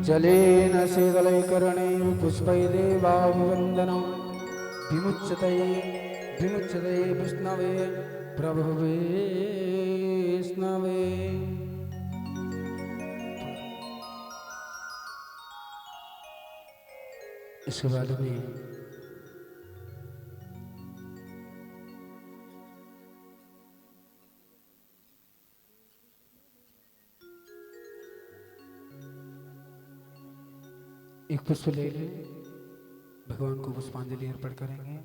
जलेन शीतलैकर्णे पुष्पैदेवाभिवन्दनं विमुच्यते विमुच्यते विष्णवे प्रभुवे विष्णवे। इसके बाद में एक पुष्प ले ले, भगवान को पुष्पांजलि अर्पण करेंगे।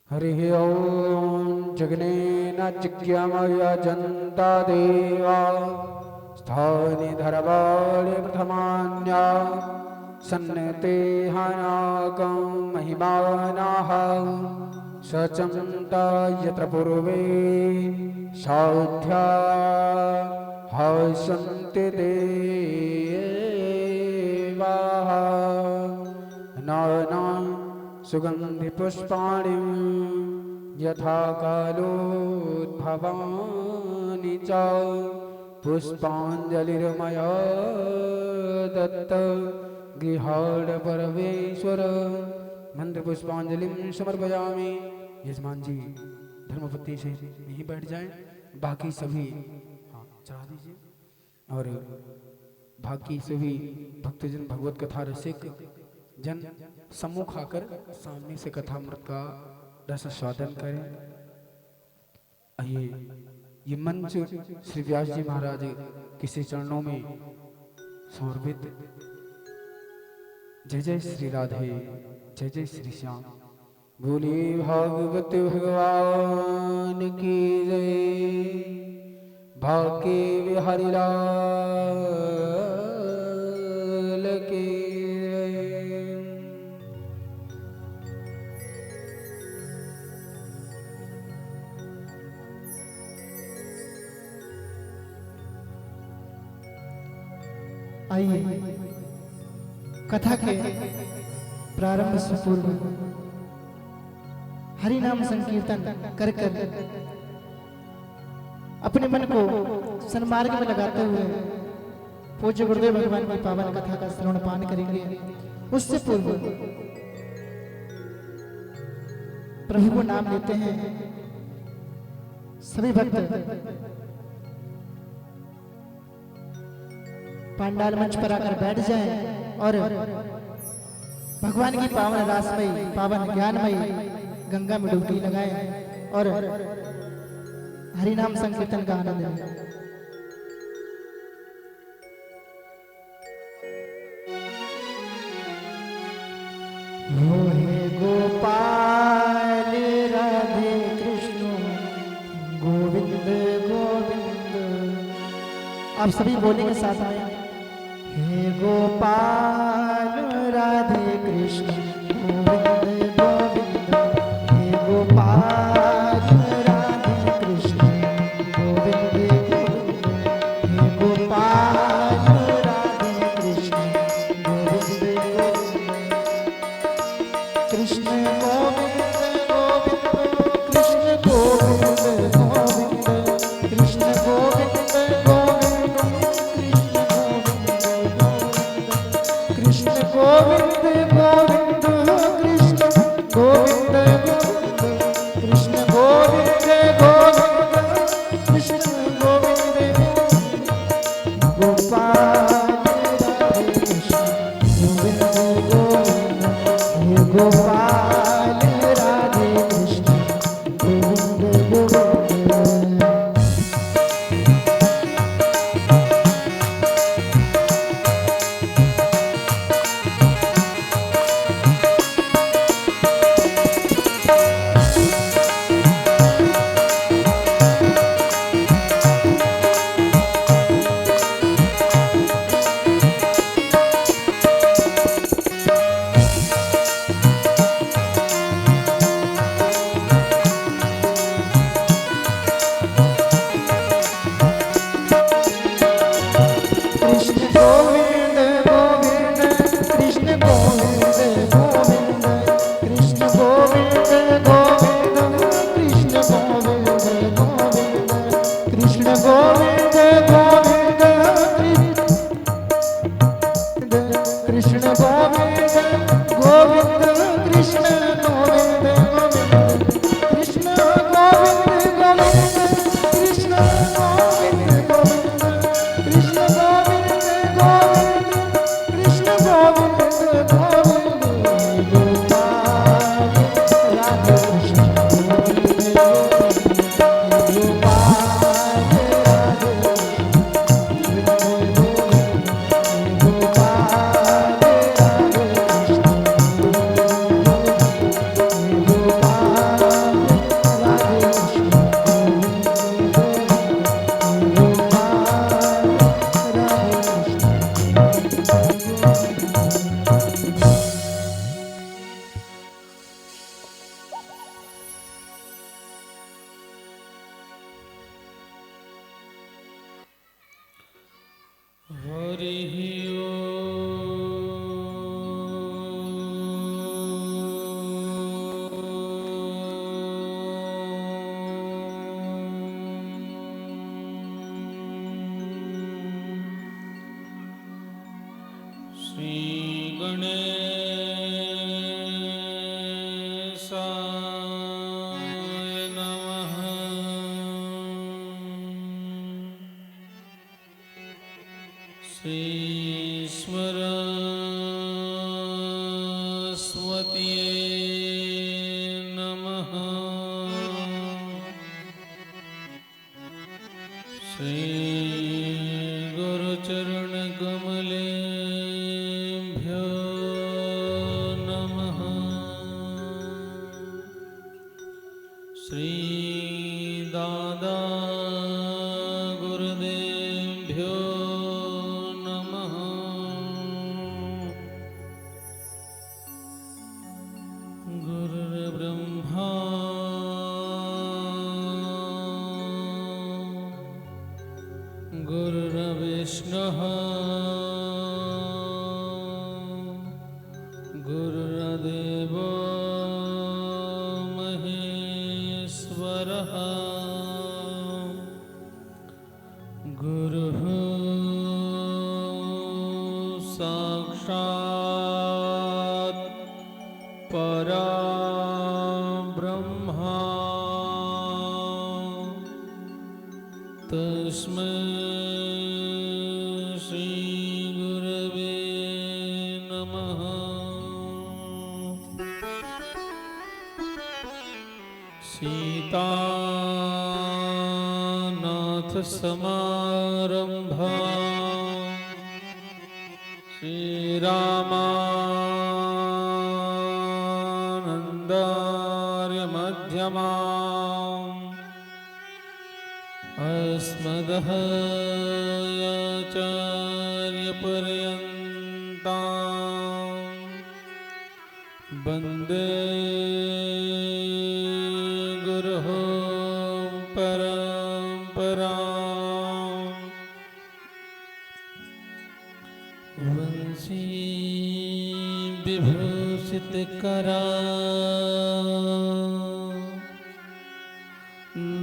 हरि ओम जगनेन जिज्ञामया जनता देवा स्थानि धरवाणि प्रथमान्या सन्नते हनाकं महिमानाः सचन्ता यत्र पूर्वे साध्या हसन्ति देवाः नाना सुगंधि पुष्पाणि यथा कालोद्भवानि च पुष्पांजलिर्मया दत्त गृहाण परमेश्वर मंत्र पुष्पांजलिं समर्पयामि। यजमान जी धर्मपत्नी से यहीं बैठ जाएं, बाकी सभी चढ़ा दीजिए और बाकी सभी भक्तजन भगवत कथा रसिक जन सम्मुख आकर सामने से कथामृत का रस स्वादन करें। आइए ये मंच श्री व्यास जी महाराज किसी चरणों में समर्पित। जय जय श्री राधे, जय जय श्री श्याम। बोले भागवत भगवान की जय, भाग्य बिहारी लाल की जय। आइए कथा के प्रारंभ से पूर्व हरि नाम संकीर्तन कर कर अपने मन को सन्मार्ग में लगाते हुए पूज्य गुरुदेव भगवान की पावन कथा का श्रवण पान करेंगे। उससे पूर्व प्रभु को नाम लेते हैं। सभी भक्त पांडाल मंच पर आकर बैठ जाएं और भगवान की पावन रासमयी पावन ज्ञानमयी गंगा में डुबकी लगाएं और हरि नाम संकीर्तन का आनंद लें। हो हे गोपाल राधे कृष्ण गोविंद गोविंद। आप सभी बोलेंगे साथ में, हे गोपाल राधे कृष्ण गोविंद गोविंद। हे गोपाल राधे कृष्ण गोविंद गोविंद। हे गोपाल राधे कृष्ण गोविंद गोविंद। कृष्ण गोविंद गोविंद कृष्ण गोविंद गोविंद। कृष्ण गोविंद गोविंद कृष्ण गोविंद गोविंद। कृष्ण गोविंद गोविंद कृष्ण गोविंद गोविंद। कृष्ण गोविंद गोपाल राधे कृष्ण गोविंद गोविंद। हे गोपाल राधे कृष्ण गोविंद गोविंद। कृष्ण गोविंद गोविंद कृष्ण गोविंद गोविंद। कृष्ण गोविंद गोविंद कृष्ण गोविंद गोविंद। कृष्ण गोविंद गोविंद कृष्ण गोविंद गोविंद। कृष्ण गोविंद गोविंद। कृष्ण गोविंद गोविंद। कृष्ण गोविंद गोविंद। कृष्ण गोविंद गोविंद। कृष्ण गोविंद गोविंद। गोपाल राधे कृष्ण गोविंद गोविंद। गोपाल राधे कृष्ण गोविंद गोविंद। गोपाल राधे कृष्ण गोविंद गोविंद। गोपाल राधे कृष्ण गोविंद गोविंद। गोपाल गुरुर्विष्णुः परा ब्रह्मा तस्मै श्री गुरवे नमः। सीतानाथ समारंभा श्रीरामानन्दार्य मध्यमाम् अस्मदाचार्यपर्यन्ताम् वन्दे गुरुः परम्पराम्। वंशी विभूषितकरा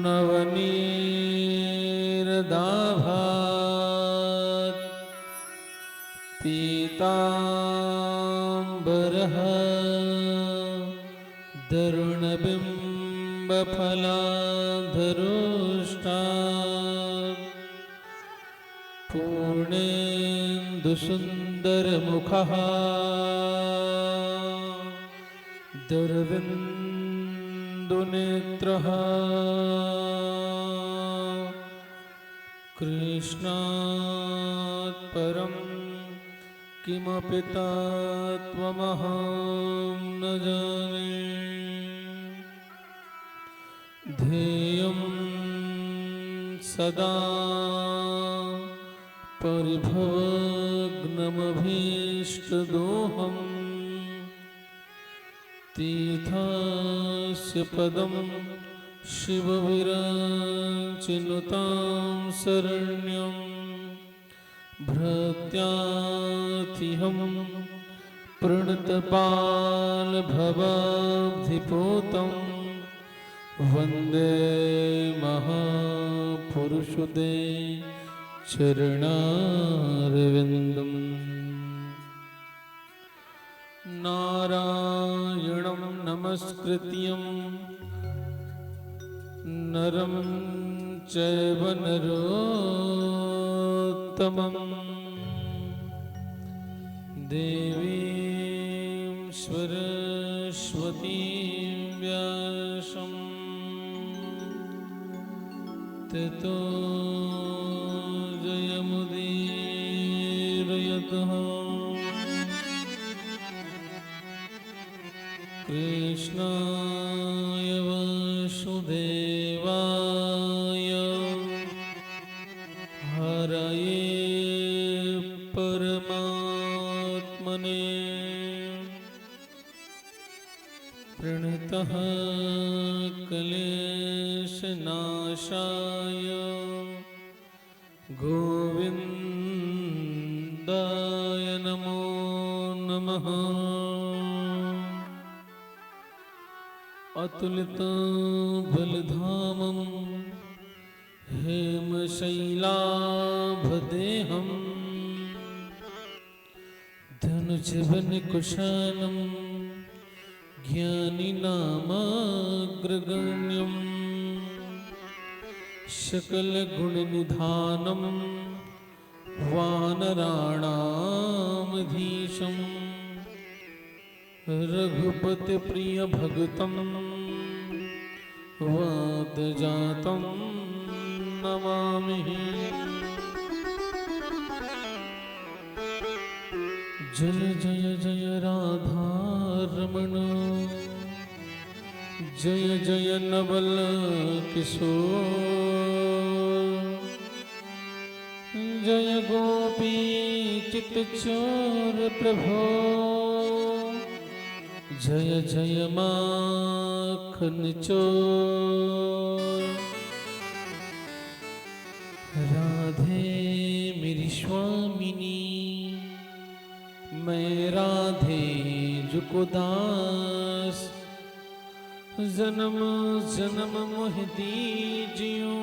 नवनीरदाभात् पीताम्बरः दरुणबिम्बफलाधरोष्टात् पूर्णेन्दुसुन्दरमुखः दुर्विन्दुनेत्रः कृष्णात् परं किमपि तत्त्वमहं न जाने। ध्येयं सदा परिभवग्नमभीष्टदोहम् तीर्थस्य पदं शिवविरचिनुतां शरण्यं भृत्यातिहं प्रणतपालभवाब्धिपोतं वन्दे महापुरुषुते चरणारविन्दम्। नारायणं नमस्कृत्यं नरं चैव नरोत्तमं देवीं सरस्वतीं व्यासं ततो जयमुदीरयतः। कृष्णाय वासुदेवाय हरये परमात्मने प्रणतः क्लेशनाशाय गोविन्दाय नमो नमः। अतुलितं हेमशैलाभदेहं धनुजवनकुशालं ज्ञानिनामाग्रगण्यं सकलगुणनिधानं वानराणामधीशं रघुपतिप्रियभक्तं वातजातं नमामि। जय जय जय राधारमण जय जय नवल किशोर जय गोपी चित्तचोर प्रभो जय जय माखन चोर। राधे मेरी स्वामिनी मैं राधे जुको दास जन्म जन्म मोह दीजियो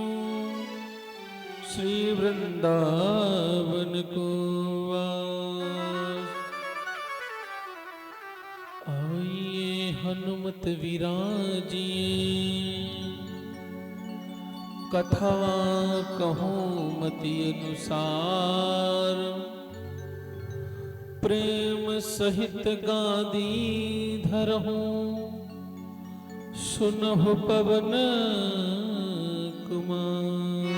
श्री वृंदावन को वास। आइए हनुमत विराजिए। कथा कहूँ मति अनुसार, प्रेम सहित गादी धरहूँ, सुनहु पवन कुमार।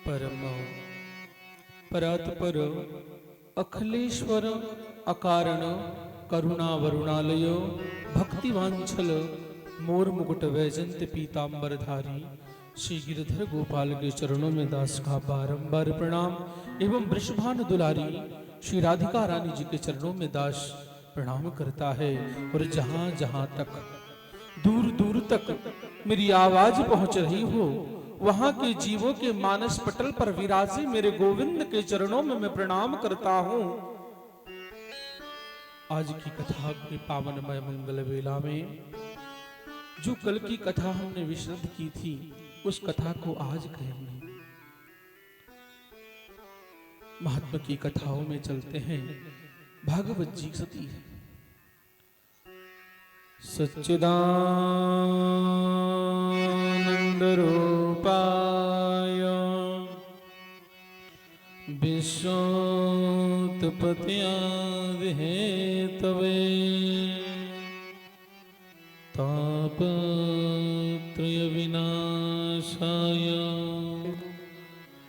परम परात्पर अखिलेश्वर अकारण करुणा वरुणालय भक्तिवांछल मोर मुकुट वैजंत पीतांबर धारी श्री गिरधर गोपाल के चरणों में दास का बारंबार प्रणाम एवं वृषभान दुलारी श्री राधिका रानी जी के चरणों में दास प्रणाम करता है। और जहां जहां तक दूर दूर तक मेरी आवाज पहुंच रही हो, वहां के जीवों के मानस पटल पर विराजे मेरे गोविंद के चरणों में मैं प्रणाम करता हूं। आज की कथा के पावनमय मंगल वेला में जो कल की कथा हमने विशद की थी, उस कथा को आज कहेंगे। महात्मा की कथाओं में चलते हैं। भागवत जी सती है। सच्चिदानंद रूपाय विश्वोत्पत्त्यादिहेतवे तापत्रय विनाशाय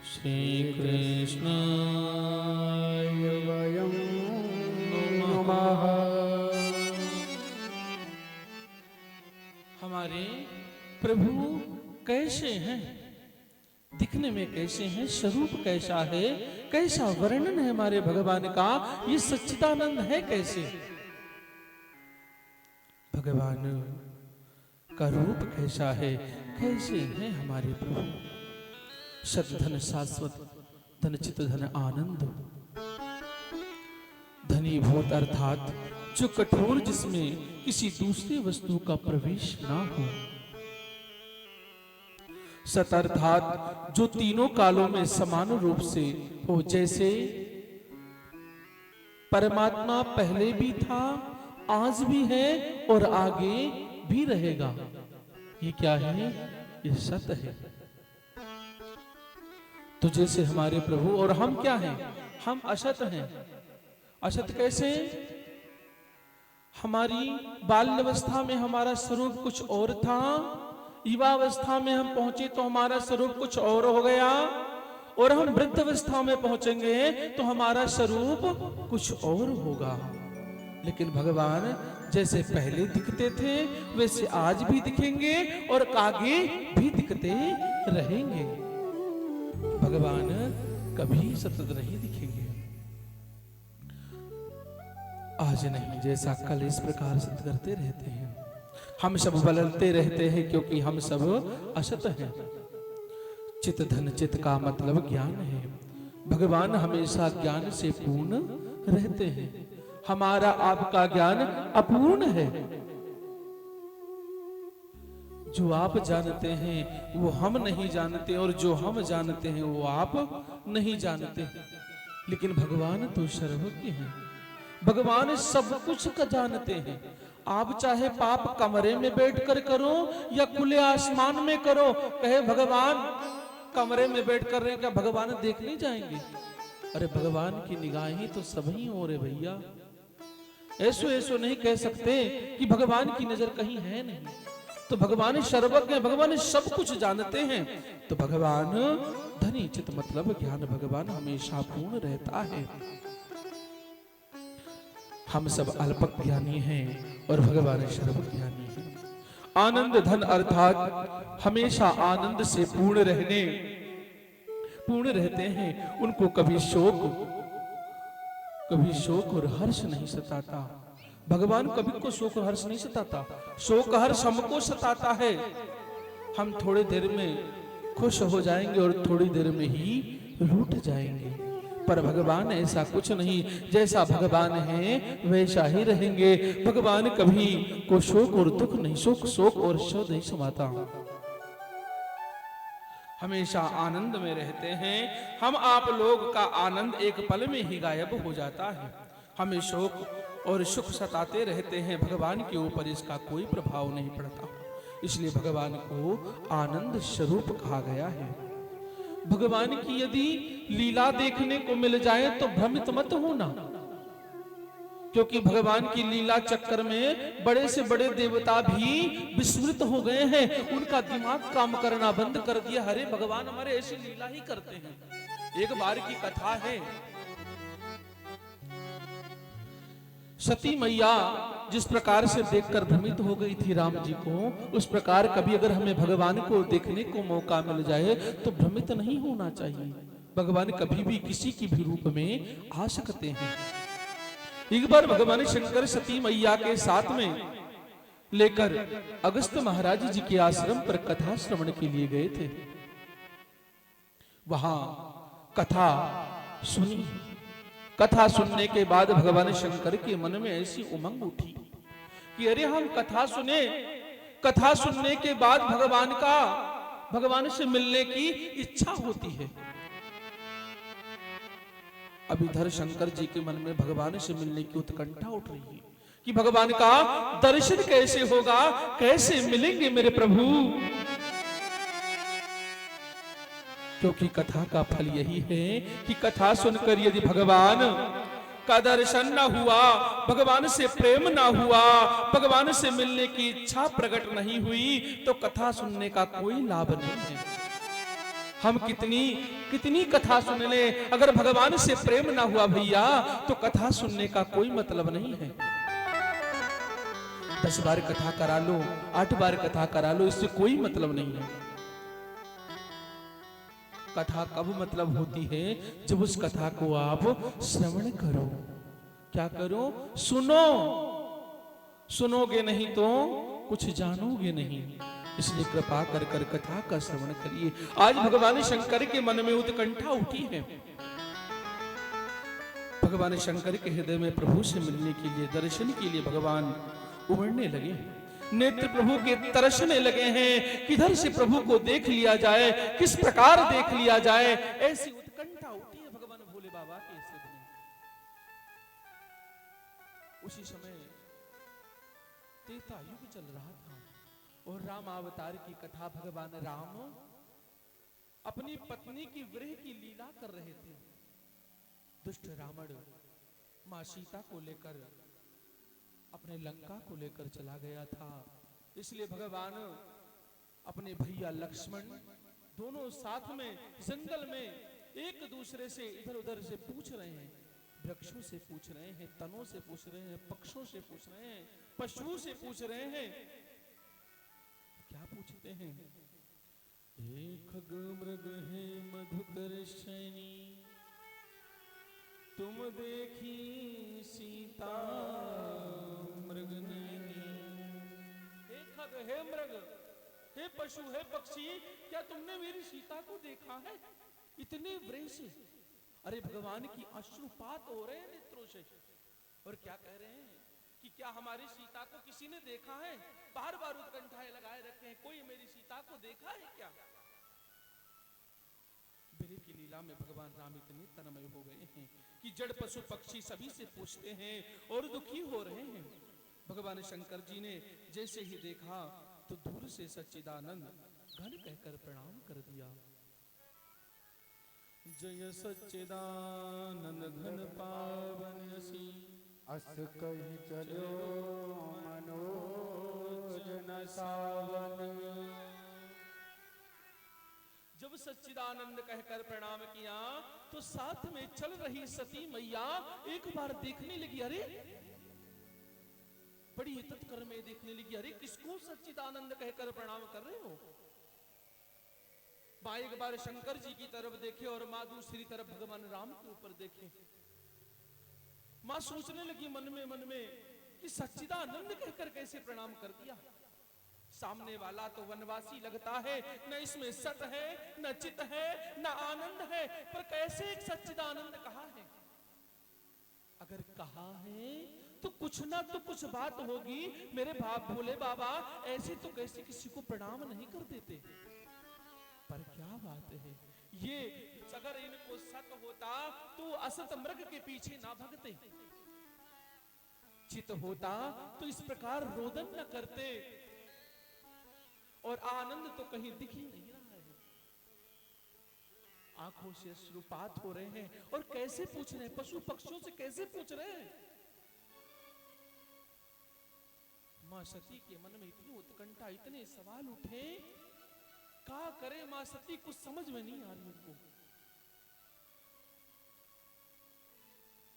श्री कृष्णाय वयं नमः। हमारे प्रभु कैसे हैं, दिखने में कैसे हैं, स्वरूप कैसा है, कैसा वर्णन है हमारे भगवान का, ये सच्चिदानंद है कैसे, भगवान का रूप कैसा है, कैसे हैं हमारे प्रभु। सद्धन शाश्वत धन चित धन आनंद, धनीभूत अर्थात जो कठोर, जिसमें किसी दूसरी वस्तु का प्रवेश ना हो। सत अर्थात जो तीनों कालों में समान रूप से हो, जैसे परमात्मा पहले भी था, आज भी है और आगे भी रहेगा। ये क्या है? ये सत है। तो जैसे हमारे प्रभु और हम क्या हैं? हम असत हैं। असत कैसे? हमारी बाल्यावस्था में हमारा स्वरूप कुछ और था, युवावस्था में हम पहुंचे तो हमारा स्वरूप कुछ और हो गया, और हम वृद्धावस्था में पहुंचेंगे तो हमारा स्वरूप कुछ और होगा। लेकिन भगवान जैसे पहले दिखते थे वैसे आज भी दिखेंगे और आगे भी दिखते रहेंगे। भगवान कभी सतत नहीं दिखेंगे। आज नहीं, जैसा कल, इस प्रकार सत करते रहते हैं। हम सब बदलते रहते हैं क्योंकि हम सब असत हैं। चित धन चित का मतलब ज्ञान है। भगवान हमेशा ज्ञान से पूर्ण रहते हैं। हमारा आपका ज्ञान अपूर्ण है। जो आप जानते हैं वो हम नहीं जानते, और जो हम जानते हैं वो आप नहीं जानते। लेकिन भगवान तो सर्वज्ञ हैं। भगवान सब कुछ का जानते हैं। आप चाहे पाप कमरे में बैठकर करो या खुले आसमान में करो, कहे भगवान कमरे में बैठ कर रहे, क्या भगवान देख नहीं जाएंगे? अरे भगवान की निगाहें तो सभी हो रहे भैया। ऐसो ऐसो नहीं कह सकते कि भगवान की नजर कहीं है नहीं। तो भगवान सर्वज्ञ, भगवान सब कुछ जानते हैं। तो भगवान धनी चित मतलब ज्ञान, भगवान हमेशा पूर्ण रहता है। हम सब अल्प ज्ञानी हैं और भगवान सर्वज्ञानी हैं। आनंद धन अर्थात हमेशा आनंद से पूर्ण रहते हैं। उनको कभी शोक और हर्ष नहीं सताता। भगवान कभी को शोक और हर्ष नहीं सताता। शोक हर्ष हमको सताता है। हम थोड़ी देर में खुश हो जाएंगे और थोड़ी देर में ही रूठ जाएंगे। पर भगवान ऐसा कुछ नहीं। जैसा भगवान है वैसा ही रहेंगे। भगवान कभी को शोक और दुख नहीं, शोक और शोक नहीं समाता। हमेशा आनंद में रहते हैं। हम आप लोग का आनंद एक पल में ही गायब हो जाता है। हमें शोक और सुख सताते रहते हैं, भगवान के ऊपर इसका कोई प्रभाव नहीं पड़ता। इसलिए भगवान को आनंद स्वरूप कहा गया है। भगवान की यदि लीला देखने को मिल जाए तो भ्रमित मत होना, क्योंकि भगवान की लीला चक्कर में बड़े से बड़े देवता भी विस्मृत हो गए हैं। उनका दिमाग काम करना बंद कर दिया। अरे भगवान हमारे ऐसी लीला ही करते हैं। एक बार की कथा है, सती मैया जिस प्रकार से देखकर भ्रमित हो गई थी राम जी को, उस प्रकार कभी अगर हमें भगवान को देखने को मौका मिल जाए तो भ्रमित नहीं होना चाहिए। भगवान कभी भी किसी की भी रूप में आ सकते हैं। एक बार भगवान शंकर सती मैया के साथ में लेकर अगस्त महाराज जी के आश्रम पर कथा श्रवण के लिए गए थे। वहां कथा सुनी। कथा सुनने के बाद भगवान शंकर के मन में ऐसी उमंग उठी कि अरे हम कथा सुने, कथा सुनने के बाद भगवान से मिलने की इच्छा होती है। अब इधर शंकर जी के मन में भगवान से मिलने की उत्कंठा उठ रही है कि भगवान का दर्शन कैसे होगा, कैसे मिलेंगे मेरे प्रभु। क्योंकि कथा का फल यही है कि कथा सुनकर यदि भगवान का दर्शन ना हुआ, भगवान से प्रेम ना हुआ, भगवान से मिलने की इच्छा प्रकट नहीं हुई तो कथा सुनने का कोई लाभ नहीं है। हम कितनी कथा सुन ले, अगर भगवान से प्रेम ना हुआ भैया तो कथा सुनने का कोई मतलब नहीं है। 10 बार कथा करा लो, 8 बार कथा करा लो, इससे कोई मतलब नहीं है। कथा कब मतलब होती है? जब उस कथा को आप श्रवण करो। क्या करो? सुनो। सुनोगे नहीं तो कुछ जानोगे नहीं। इसलिए कृपा कर कर कथा का श्रवण करिए। आज भगवान शंकर के मन में उत्कंठा उठी है। भगवान शंकर के हृदय में प्रभु से मिलने के लिए, दर्शन के लिए भगवान उमड़ने लगे। नेत्र प्रभु के तरसने लगे हैं। किधर से प्रभु को देख लिया जाए, किस प्रकार देख लिया जाए, ऐसी उत्कंठा उठी है भगवान भोले बाबा के हृदय में। उसी समय त्रेता युग चल रहा था और राम अवतार की कथा भगवान राम अपनी पत्नी की विरह की लीला कर रहे थे। दुष्ट रावण मां सीता को लेकर अपने लंका को लेकर चला गया था। इसलिए भगवान अपने भैया लक्ष्मण दोनों साथ में जंगल में एक दूसरे से इधर उधर से पूछ रहे हैं। वृक्षों से पूछ रहे हैं, तनों से पूछ रहे हैं, पक्षों से पूछ रहे हैं, पशुओं से पूछ रहे हैं। क्या पूछते हैं? हे खग मृग हे मधुकर शैनी, तुम देखी सीता मृग नैनी। हे खग, हे मृग, हे पशु, हे पक्षी, क्या तुमने मेरी सीता को देखा है? इतने व्रेह से। अरे भगवान की अश्रुपात हो रहे हैं नेत्रों से। और क्या कह रहे हैं कि क्या हमारी सीता को किसी ने देखा है? बार बार उत्कंठाएं लगाए रखे हैं, कोई मेरी सीता को देखा है क्या? विरह की लीला में भगवान राम इतने तन्मय हो गए हैं कि जड़ पशु पक्षी सभी से पूछते हैं और दुखी हो रहे हैं। भगवान शंकर जी ने जैसे ही देखा तो दूर से सच्चिदानंद घन कहकर प्रणाम कर दिया। जय सच्चिदानंद घन पावन सी, अस कहि चलो मनोज न सावन। जब सच्चिदानंद कहकर प्रणाम किया तो साथ में चल रही सती मैया एक बार देखने लगी। अरे बड़ी तत्कर में देखने लगी। अरे किसको सच्चिदानंद कहकर प्रणाम कर रहे हो? मां एक बार शंकर जी की तरफ देखे और मां दूसरी तरफ भगवान राम के ऊपर देखे। मां सोचने लगी मन में कि सच्चिदानंद कहकर कैसे प्रणाम कर दिया। सामने वाला तो वनवासी लगता है, न इसमें सत है, न चित है, न आनंद है, पर कैसे एक सच्चिदानंद कहा है? अगर कहा है तो कुछ ना तो कुछ बात होगी। मेरे बाप भोले बाबा ऐसे तो कैसे किसी को प्रणाम नहीं कर देते। पर क्या बात है, ये अगर इनको सत होता तो असत मृग के पीछे ना भगते, चित होता तो इस प्रकार रोदन न करते, और आनंद तो कहीं दिख ही नहीं रहा है। आंखों से अश्रुपात हो रहे हैं और कैसे पूछ रहे हैं, पशु पक्षियों से कैसे पूछ रहे हैं। मां सती के मन में इतनी उत्कंठा, इतने सवाल उठे, क्या करे मां सती, कुछ समझ में नहीं आ रही उनको।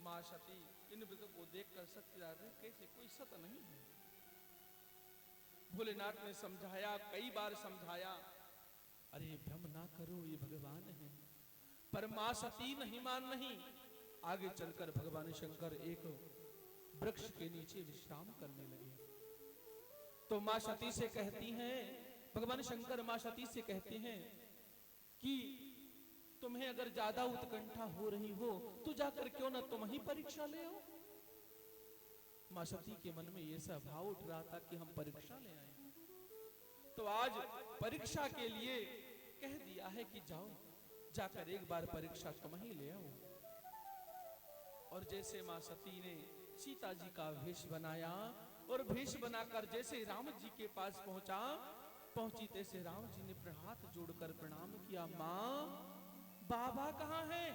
मां सती इन वृद्धों को देखकर सत्यनारायण कैसे कोई सत नहीं है। भोलेनाथ ने समझाया, कई बार समझाया, अरे भ्रम ना करो, ये भगवान है। पर मां सती नहीं मान रही। आगे चलकर भगवान शंकर एक वृक्ष के नीचे विश्राम करने लगे। तो मां सती से कहती हैं, भगवान शंकर मां सती से कहते हैं कि तुम्हें अगर ज्यादा उत्कंठा हो रही हो तो जाकर क्यों ना तुम ही परीक्षा ले आओ। मां सती के मन में यह सा भाव उठ रहा था कि हम परीक्षा ले आए, तो आज परीक्षा के लिए कह दिया है कि जाओ, जाकर एक बार परीक्षा तुम ही ले आओ। और जैसे मां सती ने सीता जी का वेश बनाया और वेश बनाकर जैसे राम जी के पास पहुंची तैसे राम जी ने हाथ जोड़कर प्रणाम किया। मां, बाबा कहाँ हैं?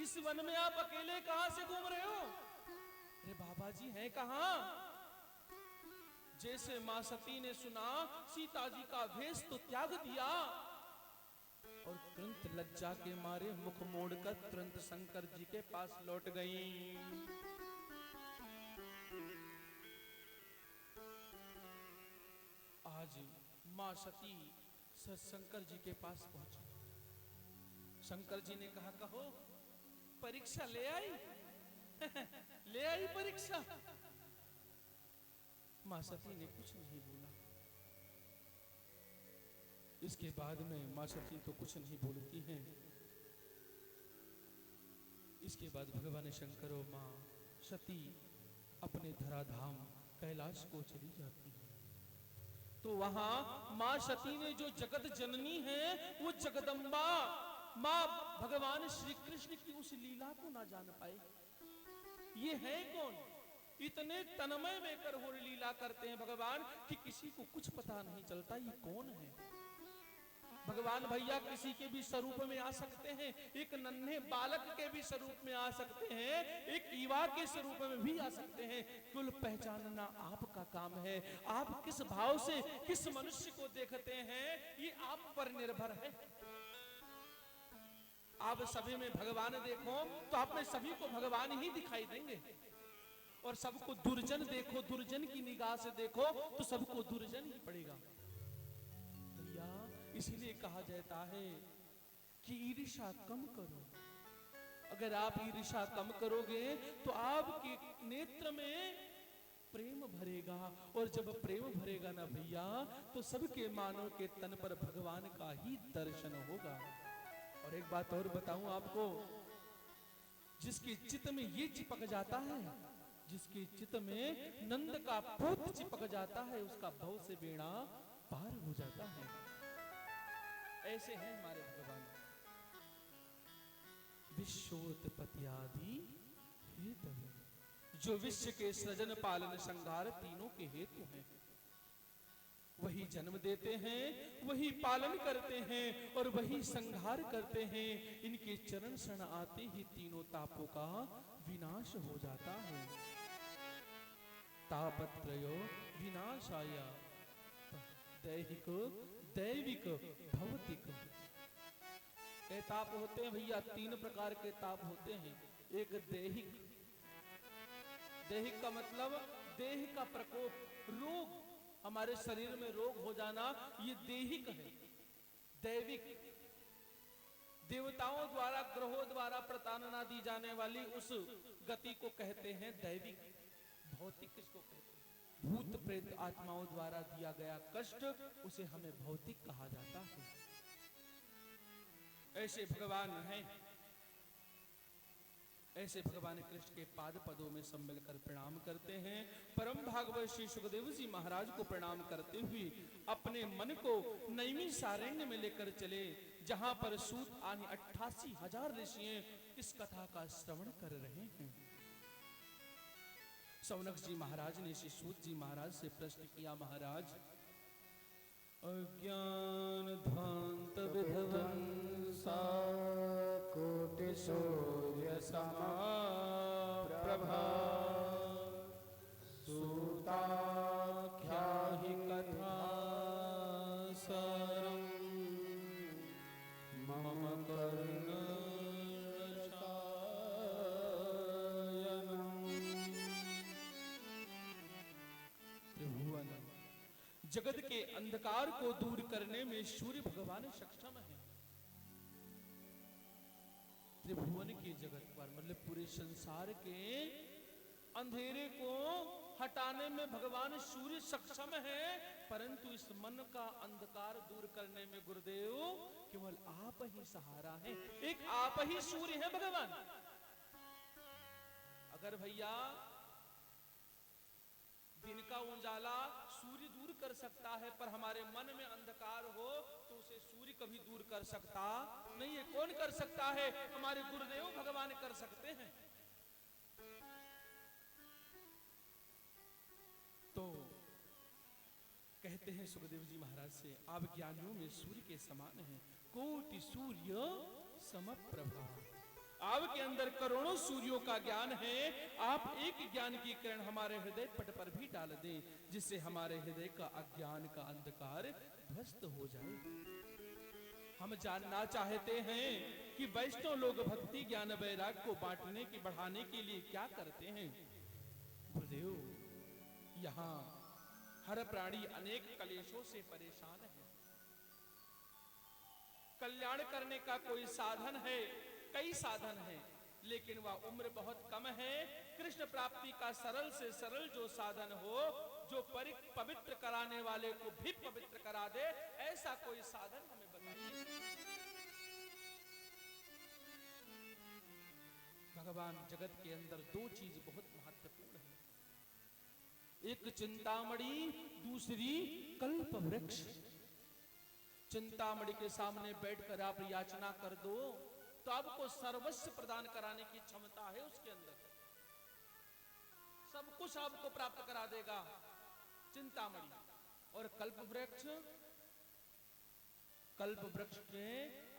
इस वन में आप अकेले कहां से घूम रहे हो? अरे बाबा जी हैं कहां? जैसे मां सती ने सुना सीता जी का वेश तो त्याग दिया और तुरंत लज्जा के मारे मुख मोड़कर तुरंत शंकर जी के पास लौट गई। आज मां सती शंकर जी के पास पहुंची। शंकर जी ने कहा, कहो परीक्षा ले आई? ले आई परीक्षा? मां सती ने कुछ नहीं बोला। इसके बाद में मां सती तो कुछ नहीं बोलती हैं। इसके बाद भगवान शंकर और मां सती अपने धराधाम कैलाश को चली जाती है। तो वहां मां सती ने जो जगत जननी है वो जगदम्बा मां भगवान श्री कृष्ण की उस लीला को ना जान पाए। ये है कौन? इतने तन्मय में हो लीला करते हैं भगवान कि किसी को कुछ पता नहीं चलता ये कौन है। भगवान भैया किसी के भी स्वरूप में आ सकते हैं, एक नन्हे बालक के भी स्वरूप में आ सकते हैं, एक युवा के स्वरूप में भी आ सकते हैं। कुल पहचानना आपका काम है। आप किस भाव से किस मनुष्य को देखते हैं ये आप पर निर्भर है। आप सभी में भगवान देखो तो आप में सभी को भगवान ही दिखाई देंगे, और सबको दुर्जन देखो, दुर्जन की निगाह से देखो तो सबको दुर्जन ही पड़ेगा। भैया इसीलिए कहा जाता है कि ईर्ष्या कम करो। अगर आप ईर्ष्या कम करोगे तो आपके नेत्र में प्रेम भरेगा, और जब प्रेम भरेगा ना भैया तो सबके मानव के तन पर भगवान का ही दर्शन होगा। और एक बात और बताऊं आपको, जिसके चित्त में ये चिपक जाता है, जिसके चित्त में नंद का पोत चिपक जाता है, उसका भव से बेड़ा पार हो जाता है। ऐसे हैं हमारे भगवान। विश्वोत्पत्ति आदि हेतु, जो विश्व के सृजन पालन संहार तीनों के हेतु हैं। वही जन्म देते हैं, वही पालन करते हैं और वही संहार करते हैं। इनके चरण शरण आते ही तीनों तापों का विनाश हो जाता है। तापत्रयो विनाशाय दैहिक दैविक भौतिक। कई ताप होते हैं भैया, 3 प्रकार के ताप होते हैं। एक दैहिक, दैहिक का मतलब देह का प्रकोप, रोग, हमारे शरीर में रोग हो जाना, ये दैहिक है। दैविक, देवताओं द्वारा ग्रहों द्वारा प्रताड़ना दी जाने वाली उस गति को कहते हैं दैविक। भौतिक किसको कहते हैं? भूत प्रेत आत्माओं द्वारा दिया गया कष्ट, उसे हमें भौतिक कहा जाता है। ऐसे भगवान हैं, ऐसे भगवान कृष्ण के पाद पदों में सब मिलकर प्रणाम करते हैं। परम भागवत श्री सुखदेव जी महाराज को प्रणाम करते हुए अपने मन को नैमिषारण्य में लेकर चले, जहां पर सूत आदि 88,000 ऋषि इस कथा का श्रवण कर रहे हैं। सौनक जी महाराज ने श्री सूत जी महाराज से प्रश्न किया, महाराज अज्ञान ध्वांत विध्वंसा कोटि सूर्य समा प्रभा सूताख्या हि कथा सरम मम कर्ण त्रिभुवन जगत के अंधकार को दूर करने में सूर्य भगवान सक्षम है। त्रिभुवन की जगत पर मतलब पूरे संसार के अंधेरे को हटाने में भगवान सूर्य सक्षम है, परंतु इस मन का अंधकार दूर करने में गुरुदेव केवल आप ही सहारा है। एक आप ही सूर्य है भगवान। अगर भैया दिन का उजाला सूर्य दूर कर सकता है, पर हमारे मन में अंधकार हो तो उसे सूर्य कभी दूर कर सकता नहीं है। कौन कर सकता है? हमारे गुरुदेव भगवान कर सकते हैं। तो कहते हैं सुखदेव जी महाराज से, आप ज्ञानियों में सूर्य के समान हैं, कोटि सूर्य समप्रभा। आपके अंदर करोड़ों सूर्यों का ज्ञान है। आप एक ज्ञान की किरण हमारे हृदय पट पर भी डाल दें, जिससे हमारे हृदय का अज्ञान का अंधकार ध्वस्त हो जाए। हम जानना चाहते हैं कि वैष्णव लोग भक्ति ज्ञान वैराग को बांटने की बढ़ाने के लिए क्या करते हैं। गुरुदेव यहाँ हर प्राणी अनेक कलेशों से परेशान है। कल्याण करने का कोई साधन है, कई साधन हैं, लेकिन वह उम्र बहुत कम है। कृष्ण प्राप्ति का सरल से सरल जो साधन हो, जो पवित्र कराने वाले को भी पवित्र करा दे, ऐसा कोई साधन हमें बताइए। भगवान जगत के अंदर दो चीज बहुत महत्वपूर्ण है, एक चिंतामणि, दूसरी कल्प वृक्ष। चिंतामणि के सामने बैठकर आप याचना कर दो तो आपको सर्वस्व प्रदान कराने की क्षमता है उसके अंदर, सब कुछ आपको प्राप्त करा देगा चिंतामणि। और कल्प वृक्ष में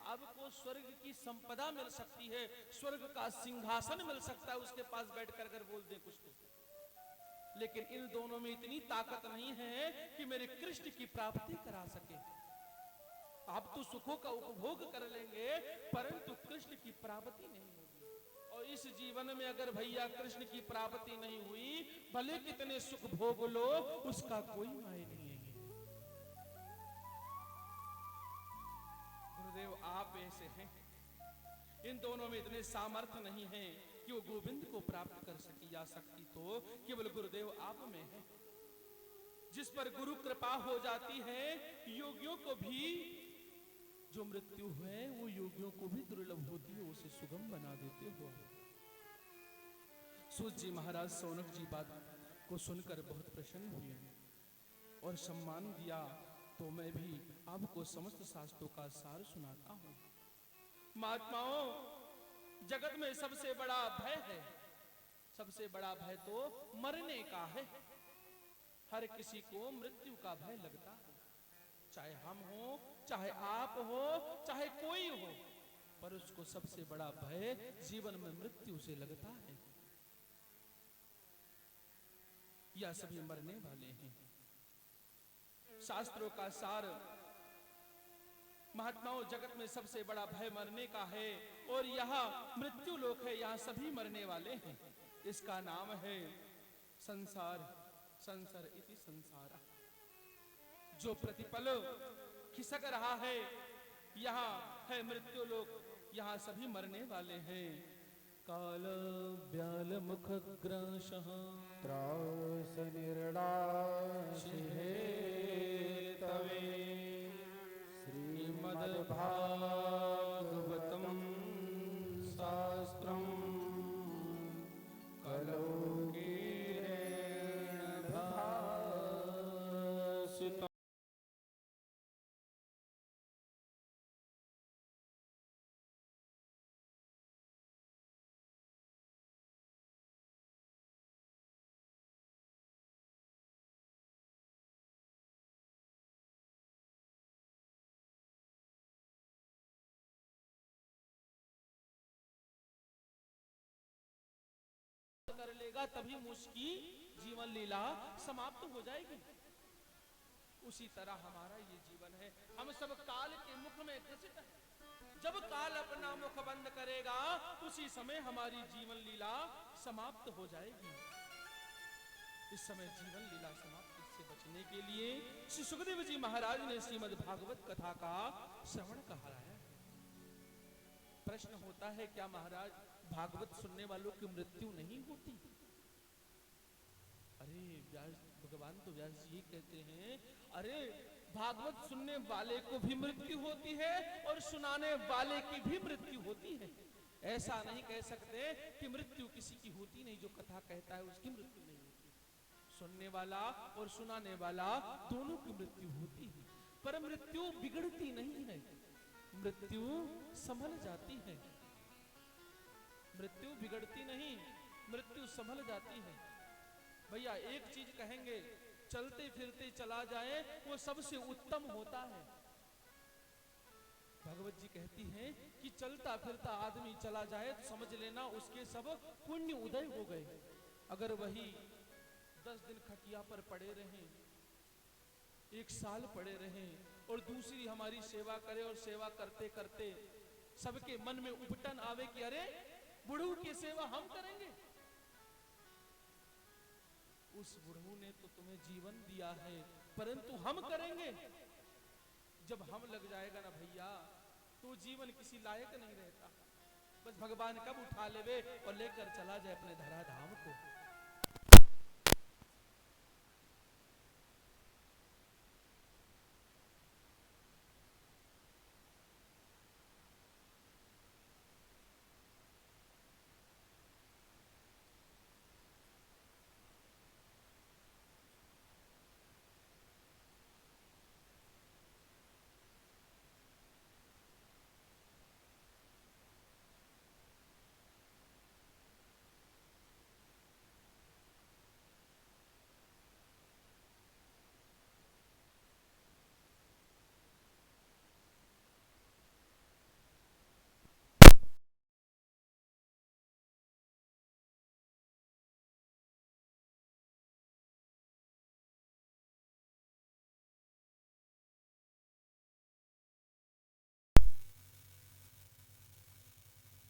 आपको स्वर्ग की संपदा मिल सकती है, स्वर्ग का सिंहासन मिल सकता है उसके पास बैठकर अगर बोल दें कुछ तो। लेकिन इन दोनों में इतनी ताकत नहीं है कि मेरे कृष्ण की प्राप्ति करा सके। आप तो सुखों का उपभोग कर लेंगे, परंतु कृष्ण की प्राप्ति नहीं होगी। और इस जीवन में अगर भैया कृष्ण की प्राप्ति नहीं हुई, भले कितने सुख भोग लो, उसका कोई मायने नहीं है। गुरुदेव आप ऐसे हैं, इन दोनों में इतने सामर्थ्य नहीं है कि वो गोविंद को प्राप्त कर सकी। या शक्ति तो केवल गुरुदेव आप में है, जिस पर गुरु कृपा हो जाती है। योगियों को भी जो मृत्यु है वो योगियों को भी दुर्लभ होती है, उसे सुगम बना देते हो। सूत जी महाराज सौनक जी बात को सुनकर बहुत प्रसन्न हुए और सम्मान दिया। तो मैं भी आपको समस्त शास्त्रों का सार सुनाता हूँ। महात्माओं, जगत में सबसे बड़ा भय है, सबसे बड़ा भय तो मरने का है। हर किसी को मृत्यु का भय लगता है, चाहे हम हो, चाहे आप हो, चाहे कोई हो, पर उसको सबसे बड़ा भय जीवन में मृत्यु से लगता है। या सभी मरने वाले हैं। शास्त्रों का सार, महात्माओं, जगत में सबसे बड़ा भय मरने का है और यहाँ मृत्यु लोक है, यहाँ सभी मरने वाले हैं। इसका नाम है संसार। संसार इति संसारा। जो प्रतिपल खिसक रहा है, यहाँ है मृत्यु लोक, यहाँ सभी मरने वाले हैं। काल व्याल मुख ग्रासः त्रास निर्णाश हे तवे श्रीमद्भागवतं शास्त्रम कर लेगा तभी उसकी जीवन लीला समाप्त हो जाएगी। उसी तरह हमारा ये जीवन है, हम सब काल के मुख में ग्रसित हैं। जब काल अपना मुख बंद करेगा उसी समय हमारी जीवन लीला समाप्त हो जाएगी। इस समय जीवन लीला समाप्ति से बचने के लिए श्री सुखदेव जी महाराज ने श्रीमद् भागवत कथा का श्रवण कराया। प्रश्न होता है, क्या महाराज भागवत सुनने वालों की मृत्यु नहीं होती? अरे व्यास भगवान तो व्यास जी कहते हैं, अरे भागवत सुनने वाले को भी मृत्यु होती है और सुनाने वाले की भी मृत्यु होती है। ऐसा नहीं कह सकते कि मृत्यु किसी की होती नहीं, जो कथा कहता है उसकी मृत्यु नहीं होती। सुनने वाला और सुनाने वाला दोनों की मृत्यु होती है, पर मृत्यु बिगड़ती नहीं है, मृत्यु संभल जाती है। मृत्यु बिगड़ती नहीं, मृत्यु संभल जाती है। भैया एक चीज कहेंगे, चलते फिरते चला जाए वो सबसे उत्तम होता है। भगवत जी कहती हैं कि चलता फिरता आदमी चला जाए तो समझ लेना उसके सब पुण्य उदय हो गए। अगर वही 10 दिन खटिया पर पड़े रहें, 1 साल पड़े रहें और दूसरी हमारी सेवा करे और सेवा करते करते सबके मन में उपटन आवे कि अरे बुढ़ऊ की सेवा हम करेंगे, उस बुढ़ऊ ने तो तुम्हें जीवन दिया है परंतु हम करेंगे। जब हम लग जाएगा ना भैया तो जीवन किसी लायक नहीं रहता। बस भगवान कब उठा लेवे और लेकर चला जाए अपने धराधाम को।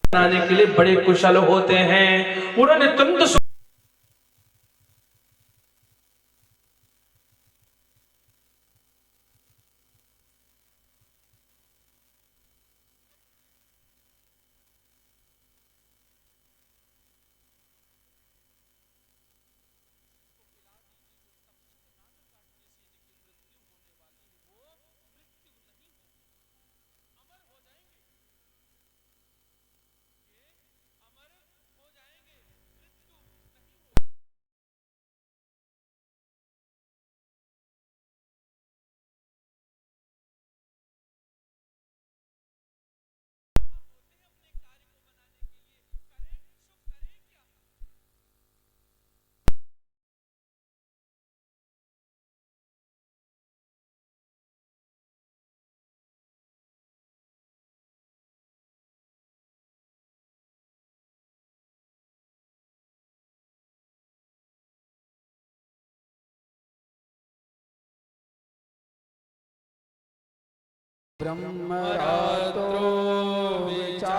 बनाने के लिए बड़े कुशल होते हैं। उन्होंने तुरंत ब्रह्मरात्रो विचारेवं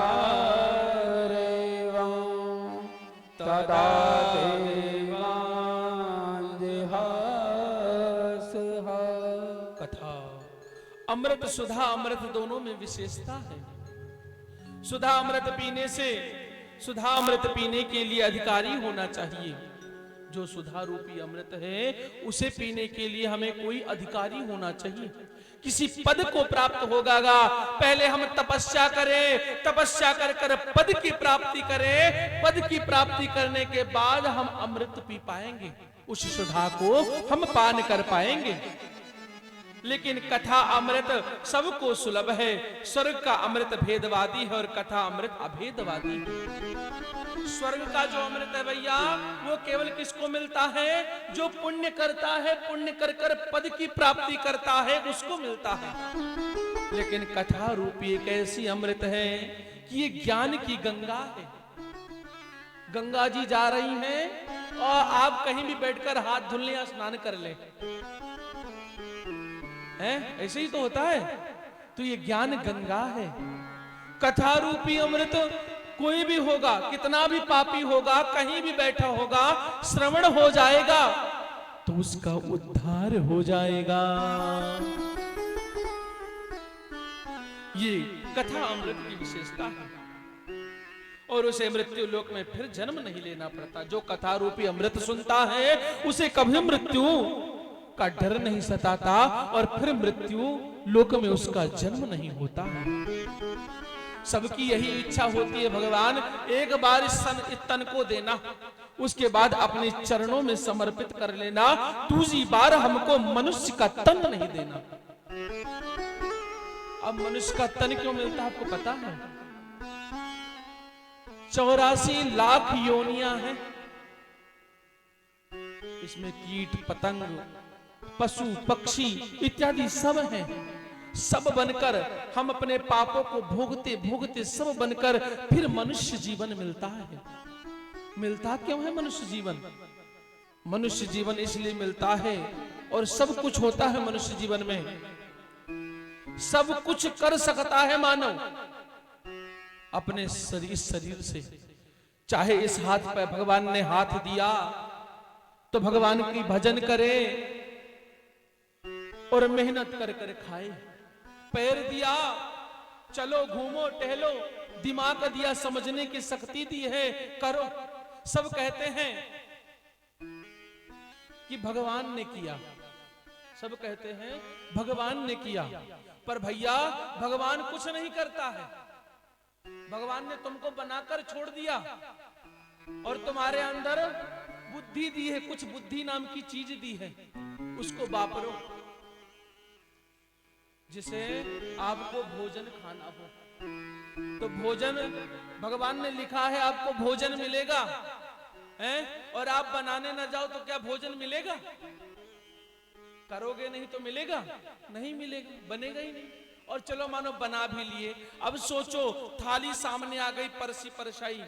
तदा देवांजिहासः। कथा अमृत सुधा अमृत दोनों में विशेषता है। सुधा अमृत पीने से, सुधा अमृत पीने के लिए अधिकारी होना चाहिए। जो सुधा रूपी अमृत है उसे पीने के लिए हमें कोई अधिकारी होना चाहिए। किसी पद को प्राप्त होगा, पहले हम तपस्या करें, तपस्या कर कर पद की प्राप्ति करें, पद की प्राप्ति करने के बाद हम अमृत पी पाएंगे, उस सुधा को हम पान कर पाएंगे। लेकिन कथा अमृत सबको सुलभ है। स्वर्ग का अमृत भेदवादी है और कथा अमृत अभेदवादी है। स्वर्ग का जो अमृत है भैया वो केवल किसको मिलता है? जो पुण्य करता है, पुण्य कर कर पद की प्राप्ति करता है उसको मिलता है। लेकिन कथा रूपी एक ऐसी अमृत है कि ये ज्ञान की गंगा है। गंगा जी जा रही हैं और आप कहीं भी बैठकर हाथ धुल लें या स्नान कर लें, हैं? ऐसे ही तो होता है। तो ये ज्ञान गंगा है, कथा रूपी अमृत। कोई भी होगा, कितना भी पापी होगा, कहीं भी बैठा होगा, श्रवण हो जाएगा तो उसका उद्धार हो जाएगा। ये कथा अमृत की विशेषता है और उसे मृत्यु लोक में फिर जन्म नहीं लेना पड़ता। जो कथा रूपी अमृत सुनता है उसे कभी मृत्यु का डर नहीं सताता और फिर मृत्यु लोक में उसका जन्म नहीं होता है। सबकी यही इच्छा होती है, भगवान एक बार इस तन को देना, उसके बाद अपने चरणों में समर्पित कर लेना, दूसरी बार हमको मनुष्य का तन नहीं देना। अब मनुष्य का तन क्यों मिलता है आपको पता है? 84 लाख योनियां हैं, इसमें कीट पतंग पशु पक्षी इत्यादि सब हैं। सब बनकर हम अपने पापों को भोगते भोगते सब बनकर फिर मनुष्य जीवन मिलता है। मिलता क्यों है मनुष्य जीवन? मनुष्य जीवन इसलिए मिलता है और सब कुछ होता है मनुष्य जीवन में, सब कुछ कर सकता है मानव अपने शरीर से। चाहे इस हाथ पर भगवान ने हाथ दिया तो भगवान की भजन करे और मेहनत कर कर खाए। पैर दिया, चलो घूमो टहलो, दिमाग दिया, समझने की शक्ति दी है, करो। सब कहते हैं कि भगवान ने किया, सब कहते हैं भगवान ने किया, पर भैया भगवान कुछ नहीं करता है। भगवान ने तुमको बनाकर छोड़ दिया और तुम्हारे अंदर बुद्धि दी है, कुछ बुद्धि नाम की चीज दी है, उसको वापरो जिसे आपको भोजन खाना हो। तो भोजन भगवान ने लिखा है आपको भोजन मिलेगा, हैं? और आप बनाने ना जाओ तो क्या भोजन मिलेगा? करोगे नहीं तो मिलेगा? नहीं मिलेगा, बनेगा ही नहीं। और चलो मानो बना भी लिए, अब सोचो थाली सामने आ गई, परसी परछाई,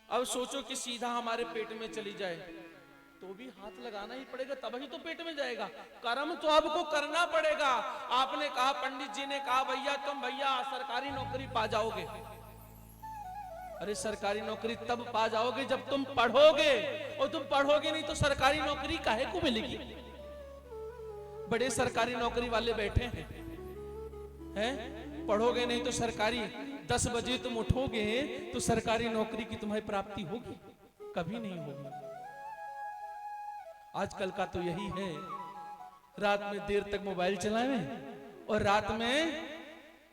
अब सोचो कि सीधा हमारे पेट में चली जाए तो भी हाथ लगाना ही पड़ेगा, तभी तो पेट में जाएगा। कर्म तो आपको करना पड़ेगा। आपने कहा, पंडित जी ने कहा भैया तुम सरकारी नौकरी पा जाओगे। अरे सरकारी नौकरी तब पा जाओगे जब तुम पढ़ोगे, और तुम पढ़ोगे नहीं तो सरकारी नौकरी काहे को मिलेगी? बड़े सरकारी नौकरी वाले बैठे हैं, पढ़ोगे नहीं तो सरकारी 10 बजे तुम उठोगे तो सरकारी नौकरी की तुम्हारी प्राप्ति होगी? कभी नहीं होगी। आजकल का तो यही है, रात में देर तक मोबाइल चलाएं और रात में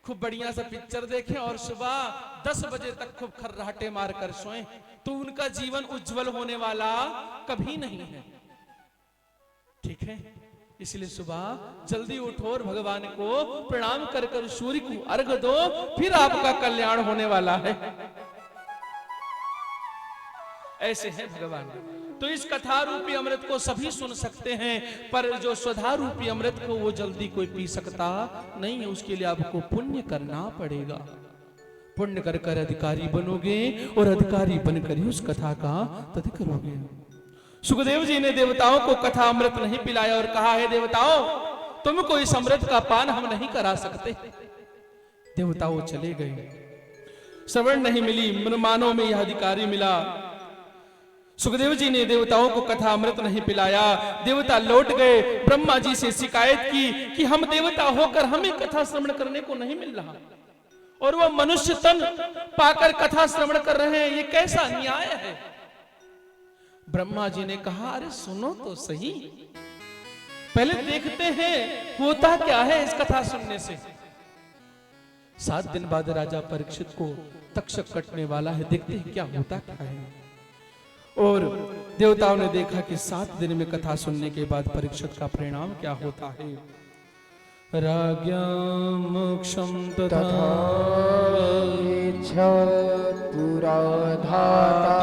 खूब बढ़िया सा पिक्चर देखें और सुबह 10 बजे तक खूब खर्राटे मारकर सोएं, तो उनका जीवन उज्जवल होने वाला कभी नहीं है। ठीक है, इसलिए सुबह जल्दी उठो और भगवान को प्रणाम कर कर सूर्य को अर्घ दो, फिर आपका कल्याण होने वाला है। ऐसे है भगवान। तो इस कथा रूपी अमृत को सभी सुन सकते हैं, पर जो स्वधा रूपी अमृत को वो जल्दी कोई पी सकता नहीं है। उसके लिए आपको पुण्य करना पड़ेगा। पुण्य कर कर अधिकारी बनोगे और अधिकारी बनकर ही उस कथा का तद करोगे। सुखदेव जी ने देवताओं को कथा अमृत नहीं पिलाया और कहा है देवताओं तुमको इस अमृत का पान हम नहीं करा सकते। देवताओं चले गए, श्रवण नहीं मिली, मानव में यह अधिकारी मिला। सुखदेव जी ने देवताओं को कथा अमृत नहीं पिलाया। देवता लौट गए, ब्रह्मा जी से शिकायत की कि हम देवता होकर हमें कथा श्रवण करने को नहीं मिल रहा और वह मनुष्य तन पाकर कथा श्रवण कर रहे हैं, ये कैसा न्याय है? ब्रह्मा जी ने कहा अरे सुनो तो सही, पहले देखते हैं होता क्या है इस कथा सुनने से। 7 दिन बाद राजा परीक्षित को तक्षक कटने वाला है, देखते हैं क्या होता क्या है। और देवताओं ने देखा कि 7 दिन में कथा सुनने के बाद परीक्षित का परिणाम क्या होता है। राज्ञा मोक्षम तथा पुराधाता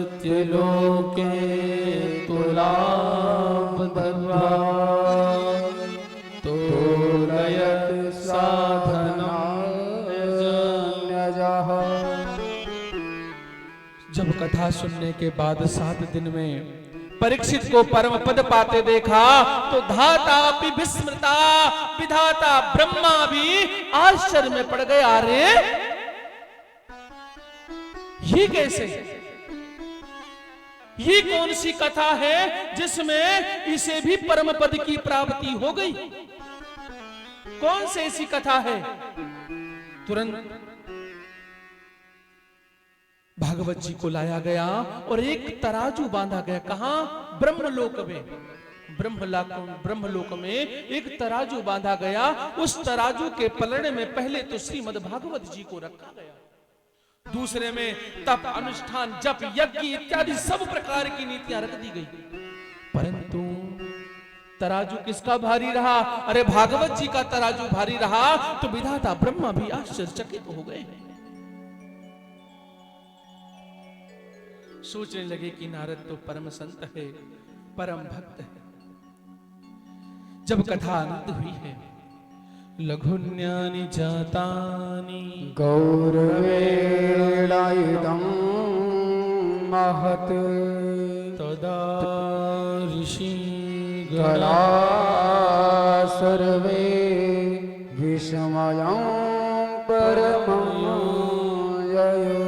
सत्यलोके तुलाभ भगवान तो लयत साधना जब कथा सुनने के बाद 7 दिन में परीक्षित को परम पद पाते देखा तो धाता भी विस्मृता, विधाता ब्रह्मा भी आश्चर्य में पड़ गए। अरे ये कैसे, ये कौन सी कथा है जिसमें इसे भी परम पद की प्राप्ति हो गई? कौन सी ऐसी कथा है? तुरंत भागवत जी को लाया गया और एक तराजू बांधा गया। कहां? ब्रह्मलोक में। ब्रह्मलोक में एक तराजू बांधा गया। उस तराजू के पलड़े में पहले तो श्रीमद् भागवत जी को रखा गया, दूसरे में तप, अनुष्ठान, जप, यज्ञ इत्यादि सब प्रकार की नीतियां रख दी गई। परंतु तराजू किसका भारी रहा? अरे भागवत जी का तराजू भारी रहा तो विधाता ब्रह्मा भी आश्चर्यचकित हो गए। सोचने लगे कि नारद तो परम संत है, परम भक्त है। जब कथा आनंद हुई है, लघुन्यानि जातानि गौरवेणायुधं महत् तदा ऋषि गणा सर्वे विस्मयं परमं ययो।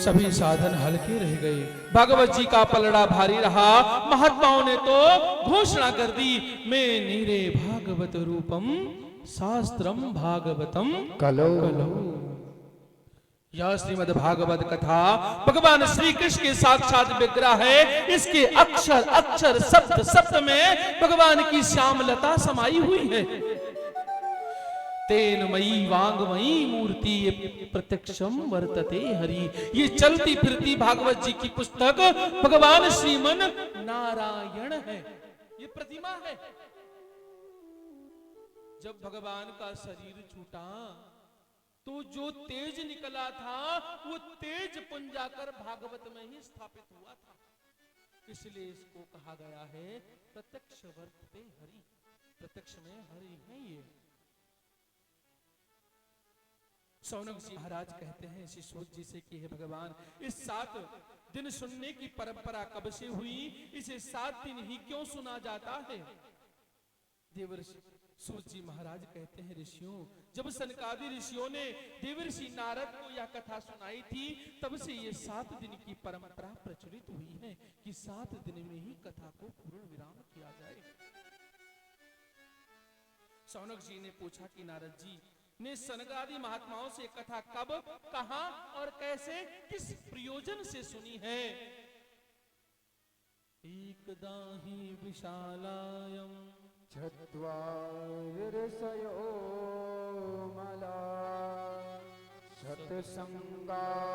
सभी साधन हल्के रह गए। भागवत जी का पलड़ा भारी रहा। महात्माओं ने तो घोषणा कर दी, मैं नीरे भागवत रूपम शास्त्रम भागवतम कलो। यह श्रीमद् भागवत कथा भगवान श्री कृष्ण के साक्षात विग्रह है। इसके अक्षर अक्षर शब्द शब्द में भगवान की श्यामलता समाई हुई है। तेनमयी वांगमयी मूर्ति प्रत्यक्षम वर्तते हरि। ये चलती फिरती भागवत जी की पुस्तक भगवान श्रीमन नारायण है, ये प्रतिमा है। जब भगवान का शरीर छूटा तो जो तेज निकला था वो तेज पुंज जाकर भागवत में ही स्थापित हुआ था। इसलिए इसको कहा गया है प्रत्यक्ष वर्तते हरि। प्रत्यक्ष में हरि है ये। सौनक जी महाराज कहते हैं शिशुत जी से कि हे भगवान, इस 7 दिन सुनने की परंपरा कब से हुई? इसे 7 दिन ही क्यों सुना जाता है? देवर्षि सूत जी महाराज कहते हैं ऋषियों, जब सनकादि ऋषियों ने देवर्षि नारद को यह कथा सुनाई थी तब से ये 7 दिन की परंपरा प्रचलित हुई है कि 7 दिन में ही कथा को पूर्ण विराम किया जाए। सौनक जी ने पूछा कि नारद जी ने सनकादि महात्माओं से कथा कब, कहां और कैसे, किस प्रयोजन से सुनी है? एकदा हि विशालायं चत्वारिर्षयो मला सत्संगार्थ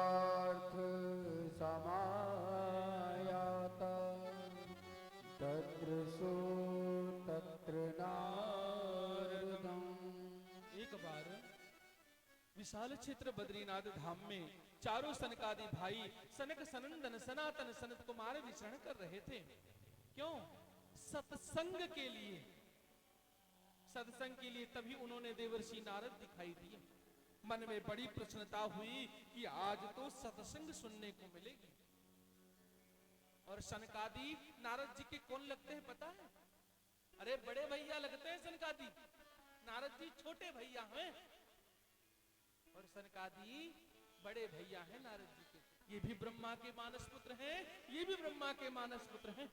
समायाता तत्र सो तत्र नारदम्। एक बार विशाल क्षेत्र बद्रीनाथ धाम में चारों सनकादि भाई सनक सनंदन सनातन सनत कुमार विचरण कर रहे थे। क्यों? सत्संग के लिए। सत्संग के लिए तभी उन्होंने देवर्षि नारद दिखाई दिए। मन में बड़ी प्रसन्नता हुई कि आज तो सत्संग सुनने को मिलेगी। और सनकादि नारद जी के कौन लगते हैं पता है? अरे बड़े भैया लगते हैं सनकादि, नारद जी छोटे भैया हैं और सनकादि बड़े भैया हैं नारद जी के। ये भी ब्रह्मा के मानस पुत्र हैं, ये भी ब्रह्मा के मानस पुत्र हैं।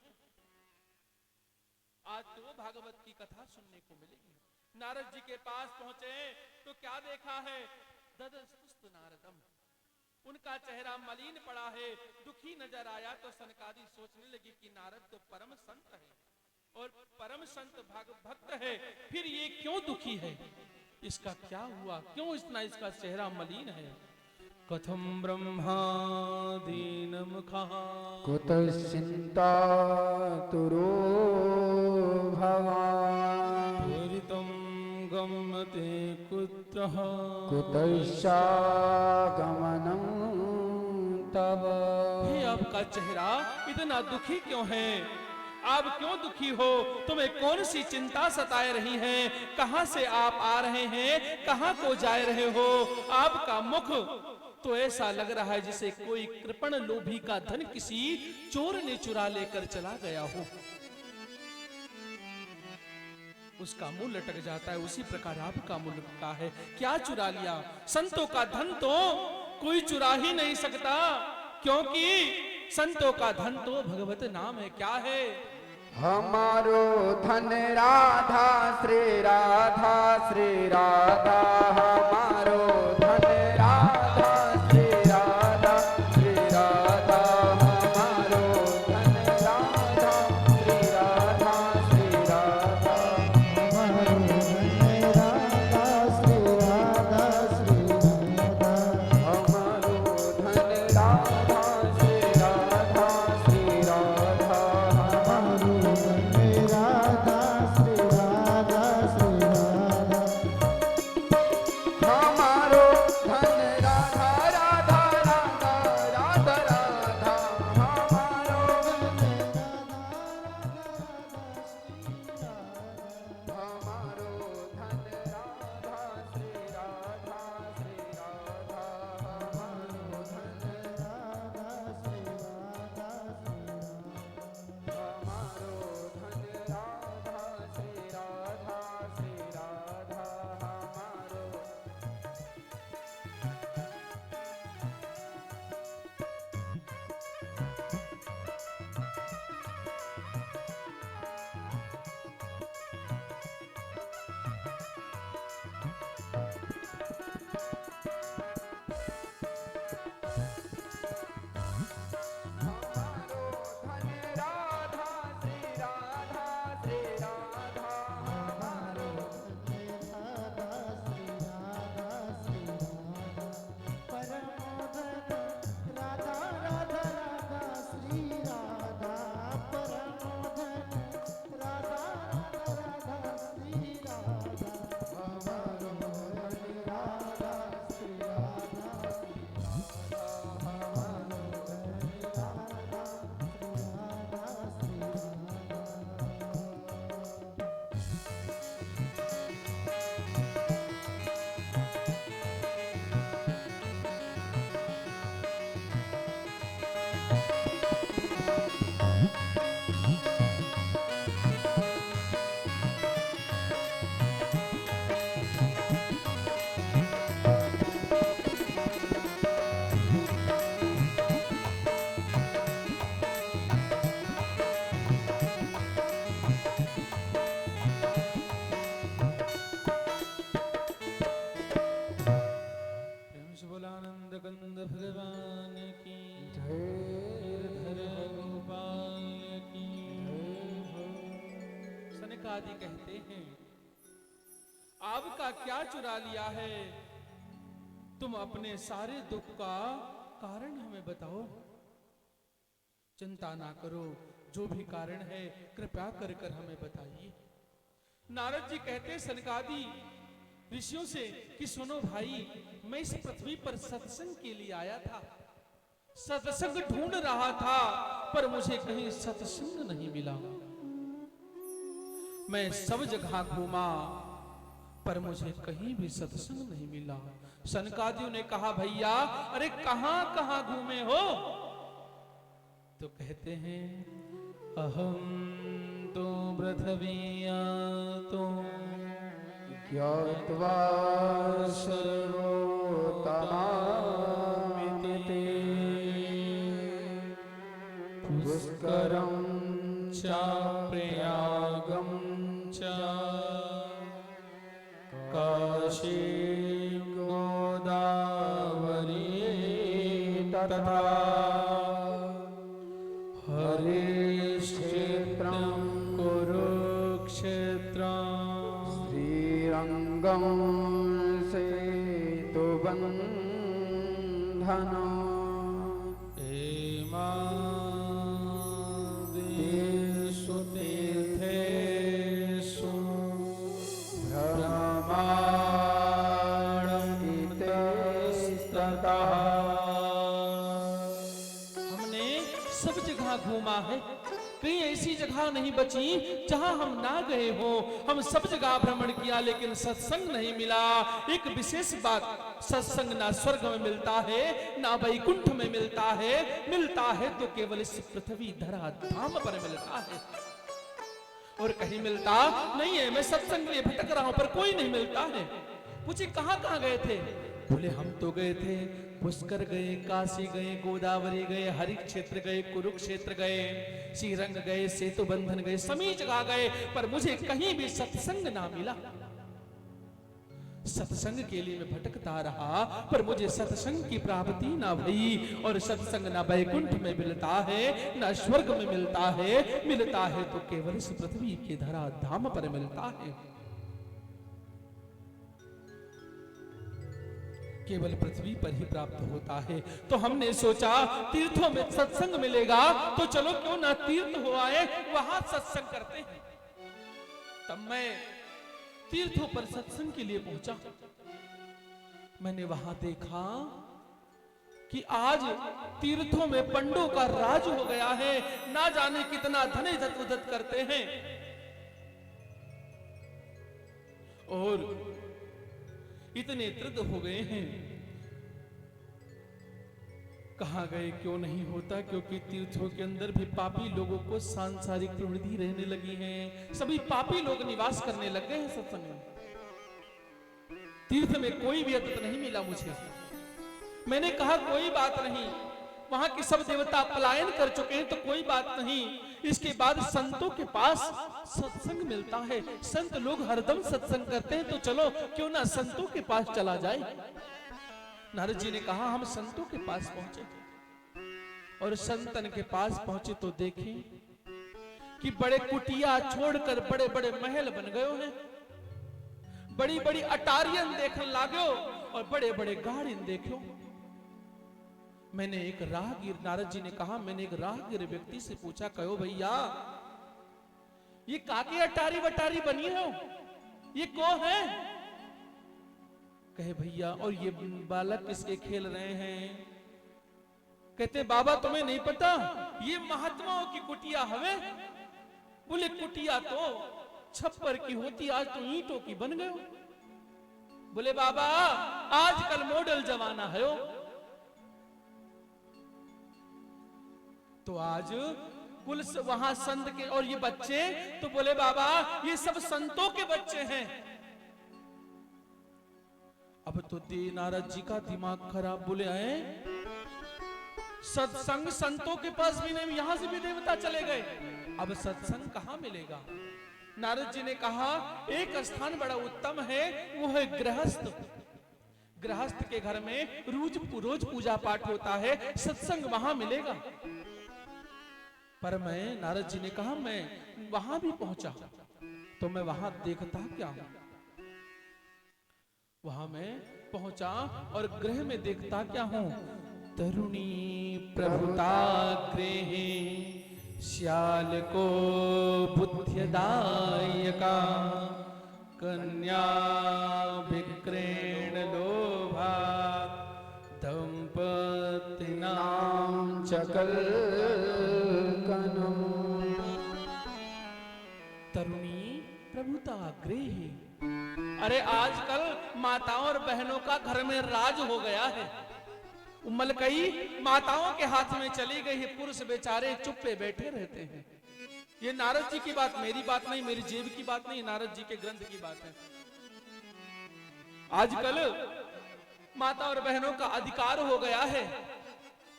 आज तो भागवत की कथा सुनने को मिलेगी। नारद जी के पास पहुंचे तो क्या देखा है? ददस्तुस्त नारदम, उनका चेहरा मलिन पड़ा है, दुखी नजर आया। तो सनकादि सोचने लगी कि नारद तो परम संत है और परम संत भक्त है, फिर ये क्यों दुखी है? इसका क्या हुआ? क्यों इतना इसका चेहरा मलिन है? कथम ब्रह्मा दीनमुखः कुतश्चिन्ता तुरो भवान् पूरितं गम्यते कुत्रः कुतश्चागमनं तव। हे आपका चेहरा इतना दुखी क्यों है? आप क्यों दुखी हो? तुम्हें कौन सी चिंता सताए रही है? कहां से आप आ रहे हैं? कहां को जा रहे हो? आपका मुख तो ऐसा लग रहा है जैसे कोई कृपण लोभी का धन किसी चोर ने चुरा लेकर चला गया हो। उसका मुंह लटक जाता है। उसी प्रकार आपका मुंह लटका है। क्या चुरा लिया? संतों का धन तो कोई चुरा ही नहीं सकता, क्योंकि संतों का धन तो भगवत नाम है। क्या है? हमारो धन राधा श्री राधा श्री राधा, हमारो धन राधा श्री राधा श्री राधा, हमारो धन राधा श्री राधा श्री राधा, हमारो धन राधा श्री राधा श्री राधा, हमारो धन राधा श्री राधा श्री राधा, हमारो धन राधा श्री राधा श्री राधा, हमारो धन राधा राधा राधा राधा राधा, हमारो हमारो धन राधा श्री राधा श्री राधा, हमारो धन राधा श्री राधा श्री राधा, हमारो धन राधा श्री राधा श्री राधा, हमारो हमारो धन राधा श्री राधा श्री राधा, हमारो राधा श्री राधा श्री राधा, परमोदन राधा राधा राधा श्री राधा, परमोदन राधा राधा राधा श्री राधा, हमारो धन राधा श्री राधा श्री राधा, हमारो धन राधा श्री राधा श्री राधा। प्रेम से बोला आनंद कंद भगवान की गिरधर गोपाल की। सनकादि कहते हैं, आपका क्या चुरा लिया है? तुम अपने सारे दुख का कारण हमें बताओ। चिंता ना करो, जो भी कारण है कृपया कर कर हमें बताइए। नारद जी कहते सनकादि ऋषियों से कि सुनो भाई, मैं इस पृथ्वी पर सत्संग के लिए आया था, सत्संग ढूंढ रहा था, पर मुझे कहीं सत्संग नहीं मिला। मैं सब जगह घूमा, पर मुझे कहीं भी सत्संग नहीं मिला। सनकादियों ने कहा, भैया अरे कहां कहां घूमे हो? तो कहते हैं, अहम तो पृथ्वीया तो ज्ञात्वा सर्वोत्तमामिति पुष्करं च प्रयागं च काशी गोदावरी तथा हरिक्षेत्रं कुरुक्षेत्रं श्रीरंगं सेतुबन्धना एमादेषु तीर्थेषु भ्रमाणमितस्ततः। हमने सब जगह घूमा है, कहीं ऐसी जगह नहीं बची जहां हम ना गए हो। हम सब जगह भ्रमण किया लेकिन सत्संग नहीं मिला। एक विशेष बात, सत्संग ना स्वर्ग में मिलता है ना वैकुंठ में मिलता है तो केवल इस पृथ्वी धरा धाम पर मिलता है और कहीं मिलता नहीं है। मैं सत्संग के लिए भटक रहा हूं पर कोई नहीं मिलता है। पूछे कहां कहां गए थे? बोले हम तो गए थे पुष्कर गए, काशी गए, गोदावरी गए, हरि क्षेत्र गए, कुरुक्षेत्र गए, श्रीरंग गए, सेतु बंधन गए, सभी जगह गए पर मुझे कहीं भी सत्संग ना मिला। सत्संग के लिए मैं भटकता रहा पर मुझे सत्संग की प्राप्ति ना भई। और सत्संग ना वैकुंठ में मिलता है ना स्वर्ग में मिलता है तो केवल इस पृथ्वी के धरा धाम पर मिलता है। केवल पृथ्वी पर ही प्राप्त होता है। तो हमने सोचा तीर्थों में सत्संग मिलेगा तो चलो क्यों ना तीर्थ हो आए, वहां सत्संग करते हैं। तब मैं तीर्थों पर सत्संग के लिए पहुंचा। मैंने वहां देखा कि आज तीर्थों में पंडों का राज हो गया है। ना जाने कितना धन इधर उधर करते हैं और इतने तृप्त हो गए हैं। कहां गए क्यों नहीं होता, क्योंकि तीर्थों के अंदर भी पापी लोगों को सांसारिक प्रवृत्ति रहने लगी है। सभी पापी लोग निवास करने लग गए हैं सत्संग में। तीर्थ में कोई भी अद्भुत नहीं मिला मुझे। मैंने कहा कोई बात नहीं, वहां के सब देवता पलायन कर चुके हैं तो कोई बात नहीं। इसके बाद संतों के पास सत्संग मिलता है, संत लोग हरदम सत्संग करते हैं तो चलो क्यों ना संतों के पास चला जाए। नारद जी ने कहा हम संतों के पास पहुंचे और संतन के पास पहुंचे तो देखें कि बड़े कुटिया छोड़कर बड़े बड़े महल बन गए हैं, बड़ी बड़ी अटारियन देखने लागो और बड़े बड़े गाड़िन देखो। मैंने एक राहगीर, नारद जी ने कहा मैंने एक राहगीर व्यक्ति से पूछा, कहो भैया ये काके अटारी वटारी बनी हो, ये को है? कहे भैया और ये बालक किसके खेल रहे हैं? कहते बाबा तुम्हें नहीं पता ये महात्माओं की कुटिया हवे। बोले कुटिया तो छप्पर की होती, आज तो ईंटों की बन गए। बोले बाबा आजकल मॉडल जमाना है हो। तो आज कुल वहां संत के और ये बच्चे तो बोले बाबा ये सब संतों के बच्चे हैं। अब तो नारद जी का दिमाग खराब। बोले आए सत्संग संतों के पास भी नहीं, यहां से भी देवता चले गए, अब सत्संग कहां मिलेगा? नारद जी ने कहा एक स्थान बड़ा उत्तम है, वो है गृहस्थ। गृहस्थ के घर में रोज पूजा पाठ होता है, सत्संग वहां मिलेगा। पर मैं, नारद जी ने कहा मैं वहां भी पहुंचा तो मैं वहां देखता क्या हूं। वहां मैं पहुंचा और गृह में देखता क्या हूं, तरुणी प्रभुताग्रेः श्याल को बुद्ध्यदायका कन्या विक्रेण लोभा दंपतिनां चकल्कनम्। तरुणी प्रभुताग्रेः, अरे आजकल माताओं और बहनों का घर में राज हो गया है। मलकई माताओं के हाथ में चली गई है, पुरुष बेचारे चुप्पे बैठे रहते हैं। ये नारद जी की बात, मेरी बात नहीं, मेरी जेब की बात नहीं, नारद जी के ग्रंथ की बात है। आजकल माता और बहनों का अधिकार हो गया है,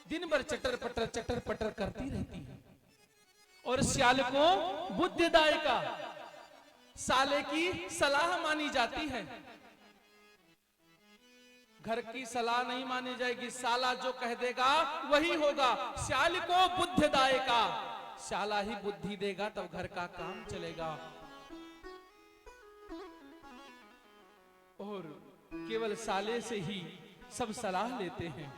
दिन भर चटर पटर करती रहती है। और श्याल को बुद्धिदायिका, साले की सलाह मानी जाती है। घर की सलाह नहीं मानी जाएगी, साला जो कह देगा वही होगा। श्याल को बुद्धिदायिका, शाला ही बुद्धि देगा तब घर का काम चलेगा। और केवल साले से ही सब सलाह लेते हैं।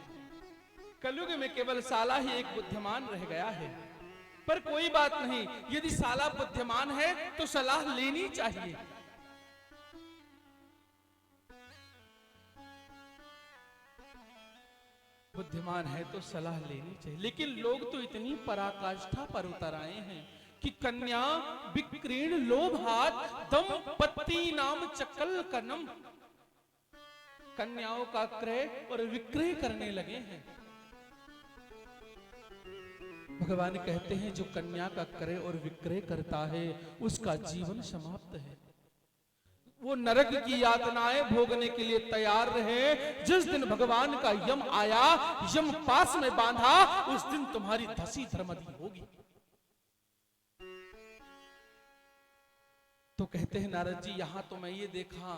कलयुग में केवल साला ही एक बुद्धिमान रह गया है। पर कोई बात नहीं, यदि साला बुद्धिमान है तो सलाह लेनी चाहिए। बुद्धिमान है तो सलाह लेनी चाहिए, लेकिन लोग तो इतनी पराकाष्ठा पर उतर आए हैं कि कन्या विक्रीण लोभात दंपत्ति नाम चकल कनम, कन्याओं का क्रय और विक्रय करने लगे हैं। भगवान कहते हैं जो कन्या का क्रय और विक्रय करता है उसका जीवन समाप्त है, वो नरक की यातनाएं भोगने के लिए तैयार रहे। जिस दिन भगवान का यम आया, यम पास में बांधा, उस दिन तुम्हारी धसी धर्मदी होगी। तो कहते हैं नारद जी, यहां तो मैं ये देखा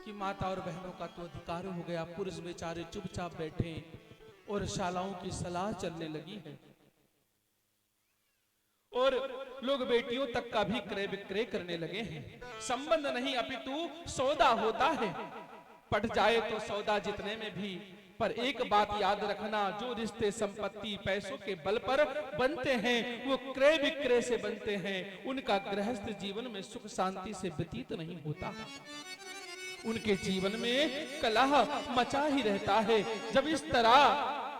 कि माता और बहनों का तो अधिकार हो गया, पुरुष बेचारे चुपचाप बैठे और शालाओं की सलाह चलने लगी है और लोग बेटियों तक का भी क्रय विक्रय करने लगे हैं। संबंध नहीं अपितु सौदा होता है, पट जाए तो सौदा जितने में भी। पर एक बात याद रखना, जो रिश्ते संपत्ति पैसों के बल पर बनते हैं वो क्रय विक्रय से बनते हैं, उनका गृहस्थ जीवन में सुख शांति से व्यतीत नहीं होता, उनके जीवन में कलह मचा ही रहता है। जब इस तरह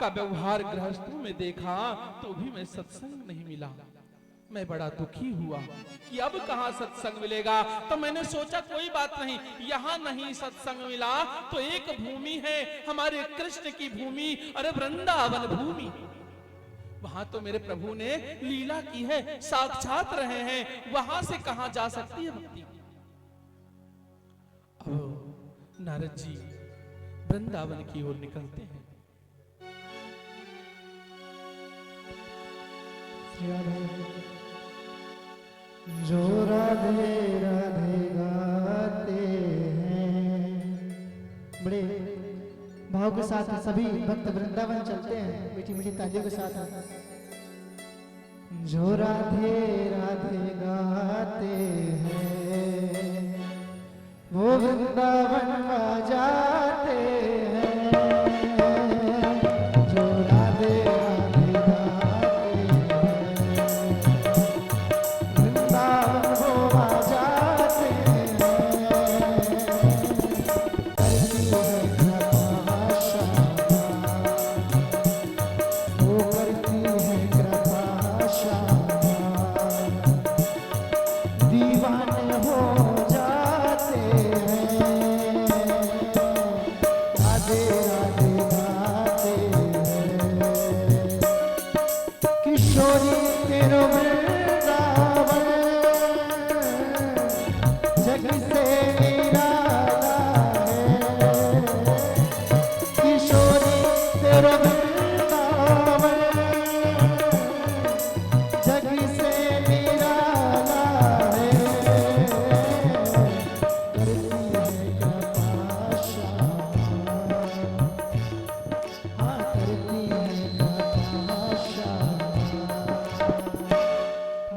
का व्यवहार गृहस्थों में देखा तो भी मैं सत्संग नहीं मिला, मैं बड़ा दुखी हुआ कि अब कहां सत्संग मिलेगा। तो मैंने सोचा कोई बात नहीं, यहां नहीं सत्संग मिला तो एक भूमि है हमारे कृष्ण की भूमि, अरे वृंदावन भूमि, वहां तो मेरे प्रभु ने लीला की है, साक्षात रहे हैं, वहां से कहां जा सकती है भक्ति। अब नारद जी वृंदावन की ओर निकलते हैं। जो राधे राधे गाते हैं, बड़े भाव के साथ सभी भक्त वृंदावन चलते हैं, मीठी मीठी तालियों के साथ। जो राधे राधे गाते हैं वो वृंदावन जाते हैं, जो राधे राधे गाते हैं वृंदावन वो जाते हैं। करती है कृपा श्यामा, दीवाने हो जाते हैं, राधे राधे गाते हैं। किशोरी तेरो वृंदावन जग से निराला है, किशोरी तेरो वृंदावन जग से निराला है। करती है कृपा श्यामा, हाँ करती है कृपा श्यामा,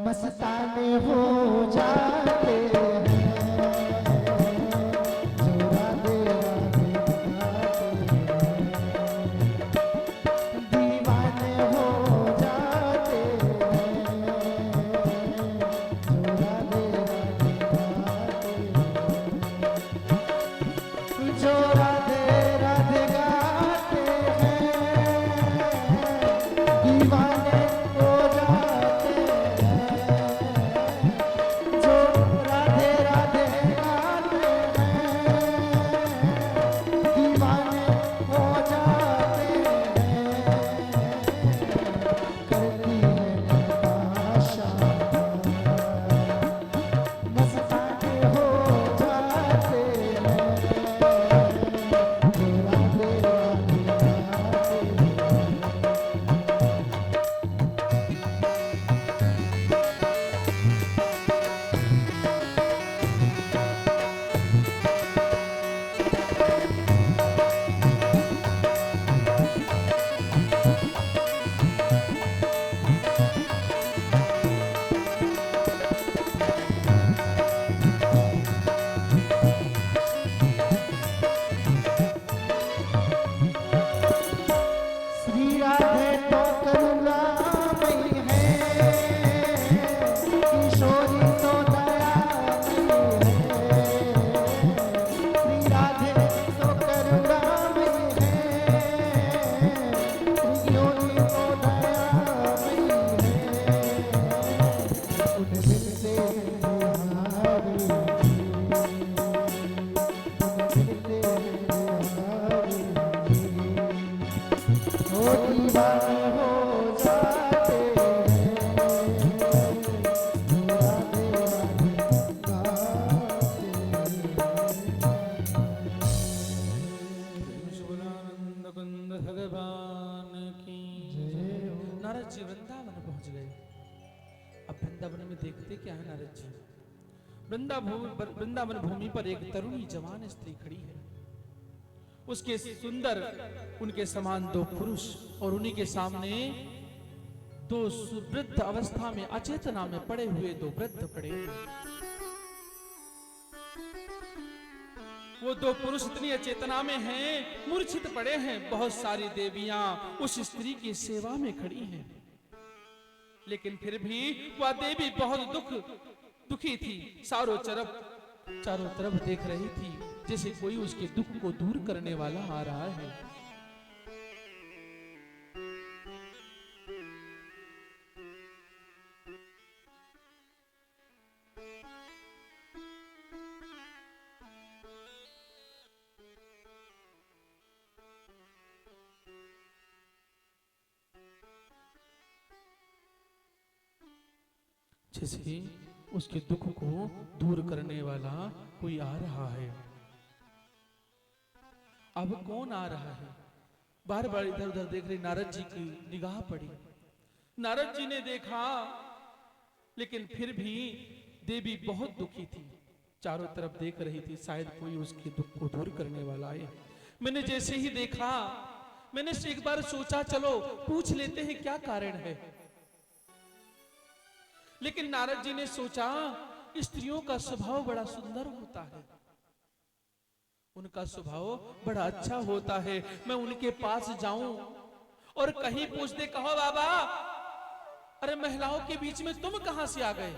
मस्ताने हो जाते हैं, जो राधे राधे गाते हैं। दीवाने हो जाते हैं। राधे राधे गाते शुभलानंद कुंद भगवान की जय हो। नारद जी वृंदावन पहुंच गए। अब वृंदावन में देखते क्या है नारद जी, वृंदावन भूमि पर एक तरुणी जवान स्त्री खड़ी है। उसके सुंदर उनके समान दो पुरुष और उन्हीं के सामने दो वृद्ध अवस्था में अचेतना में पड़े हुए दो वृद्ध पड़े हुए। वो दो पुरुष इतनी अचेतना में हैं, मूर्छित पड़े हैं। बहुत सारी देवियां उस स्त्री की सेवा में खड़ी हैं, लेकिन फिर भी वह देवी बहुत दुखी थी। चारों तरफ देख रही थी, जैसे कोई उसके दुख को दूर करने वाला आ रहा है। जैसे उसके दुख को दूर करने वाला कोई आ रहा है। अब कौन आ रहा है? बार बार इधर उधर देख रहे नारद जी की निगाह पड़ी। नारद जी ने देखा, लेकिन फिर भी देवी बहुत दुखी थी, चारों तरफ देख रही थी, शायद कोई उसके दुख को दूर करने वाला आए। मैंने जैसे ही देखा, मैंने एक बार सोचा चलो पूछ लेते हैं क्या कारण है। लेकिन नारद जी ने सोचा स्त्रियों का स्वभाव बड़ा सुंदर होता है, उनका स्वभाव बड़ा अच्छा होता है। मैं उनके पास जाऊं और कहीं पूछते, कहो बाबा, अरे महिलाओं के बीच में तुम कहां से आ गए?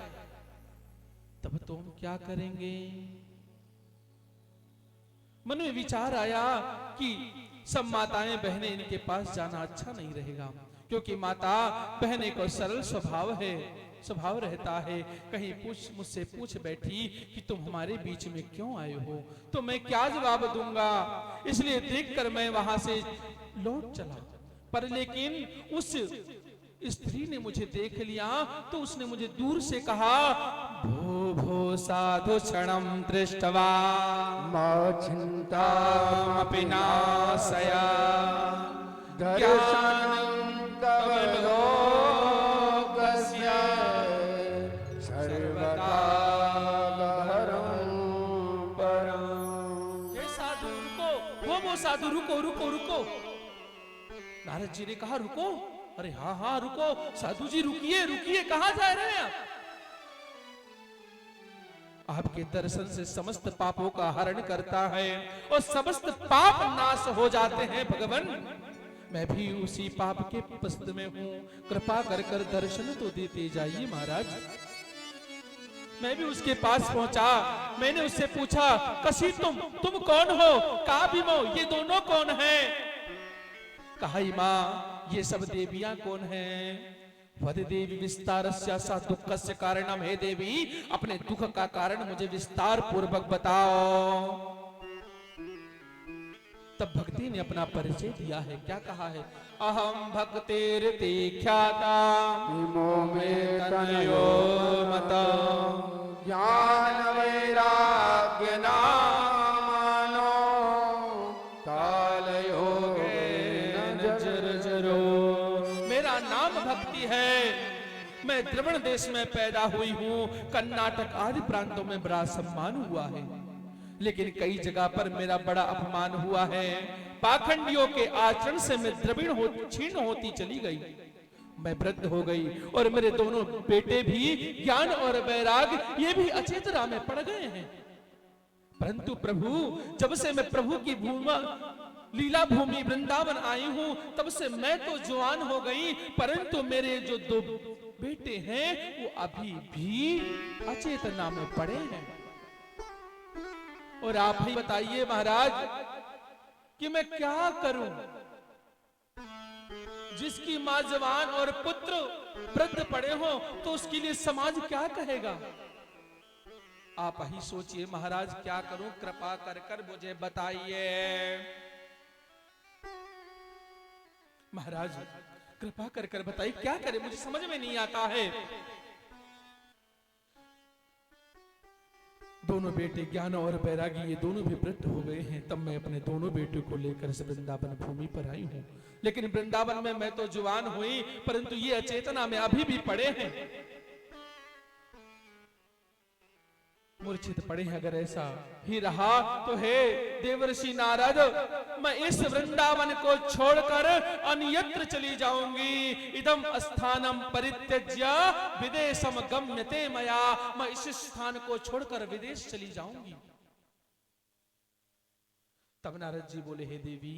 तब तो हम क्या करेंगे? मन में विचार आया कि सब माताएं बहनें इनके पास जाना अच्छा नहीं रहेगा, क्योंकि माता बहनें को सरल स्वभाव रहता है। कहीं मुझसे पूछ बैठी कि तुम हमारे बीच में क्यों आए हो, तो मैं क्या जवाब दूंगा? इसलिए देखकर मैं वहां से लौट चला। पर लेकिन उस स्त्री ने मुझे देख लिया, तो उसने मुझे दूर से कहा, भो भो साधु क्षणम दृष्टवा मा चिंता तामपि नाशया दर्शनं तव लोकस्य सर्वदा गहरं परं। हे साधु रुको, वो साधु रुको रुको रुको। नारद जी ने कहा रुको। अरे हाँ हाँ रुको साधु जी, रुकिए रुकिए, कहां जा रहे हैं आप? आपके दर्शन से समस्त पापों का हरण करता है और समस्त पाप नाश हो जाते हैं भगवान। मैं भी उसी पाप के पस्त में हूँ, कृपा कर कर दर्शन तो देते जाइए महाराज। मैं भी उसके पास पहुंचा, मैंने उससे पूछा, कसी तुम कौन हो? कहा भीमो, ये दोनों कौन हैं? कहा माँ, ये सब देवियां कौन हैं? वद देवी विस्तारस्य सा दुःखस्य कारणम। हे देवी, अपने दुख का कारण मुझे विस्तार पूर्वक बताओ। तब भक्ति ने अपना परिचय दिया है। क्या कहा है? अहम भक्तिरति ख्याता विमो में तनयो मत ज्ञान वैराग्य नामानो काल योगेन जर्जरो। मेरा नाम भक्ति है। मैं द्रविड़ देश में पैदा हुई हूँ। कर्नाटक आदि प्रांतों में बड़ा सम्मान हुआ है, लेकिन कई जगह पर मेरा बड़ा अपमान हुआ है। पाखंडियों के आचरण से मैं द्रविड़ क्षीण होती चली गई, मैं वृद्ध हो गई, और मेरे दोनों बेटे भी ज्ञान और वैराग ये भी अचेतना में पड़ गए हैं। परंतु प्रभु, जब से मैं प्रभु की लीला भूमि वृंदावन आई हूं, तब से मैं तो जवान हो गई, परंतु मेरे जो दो बेटे हैं वो अभी भी अचेतना में पड़े हैं। और आप ही बताइए महाराज कि मैं क्या करूं? जिसकी मां जवान और पुत्र वृद्ध पड़े हो, तो उसके लिए समाज क्या कहेगा? आप ही सोचिए महाराज, क्या करूं? कृपा कर कर मुझे बताइए। महाराज कृपा कर कर बताइए क्या करें, मुझे समझ में नहीं आता है। दोनों बेटे ज्ञान और बैरागी ये दोनों भी वृद्ध हो गए हैं। तब मैं अपने दोनों बेटों को लेकर से वृंदावन भूमि पर आई हूँ। लेकिन वृंदावन में मैं तो जुआन हुई, परंतु ये अचेतना में अभी भी पड़े हैं, मूर्छित पड़े हैं। अगर ऐसा ही रहा तो हे देवर्षि नारद, मैं इस वृंदावन को छोड़कर अन्यत्र चली जाऊंगी। इदम स्थानम परित्यज्य विदेशम गम्यते मया, मैं इस स्थान को छोड़कर विदेश चली जाऊंगी। तब नारद जी बोले, हे देवी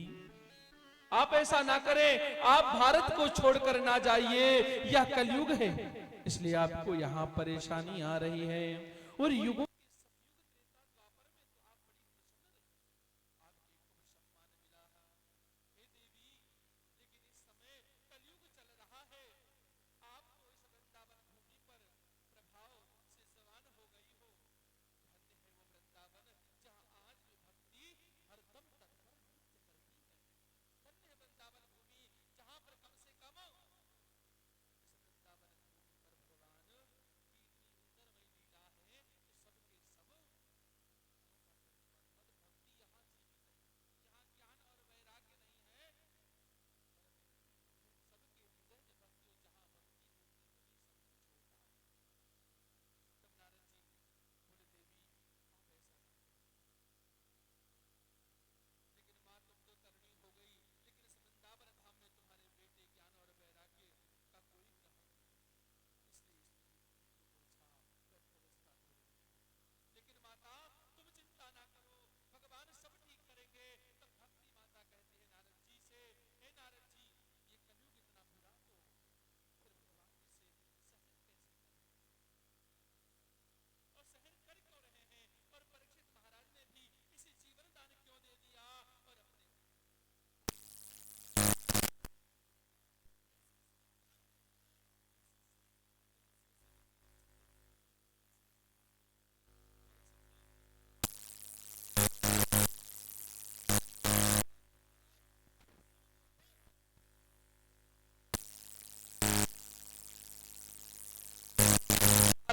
आप ऐसा ना करें, आप भारत को छोड़कर ना जाइए, यह कलयुग है, इसलिए आपको यहां परेशानी आ रही है। और युगों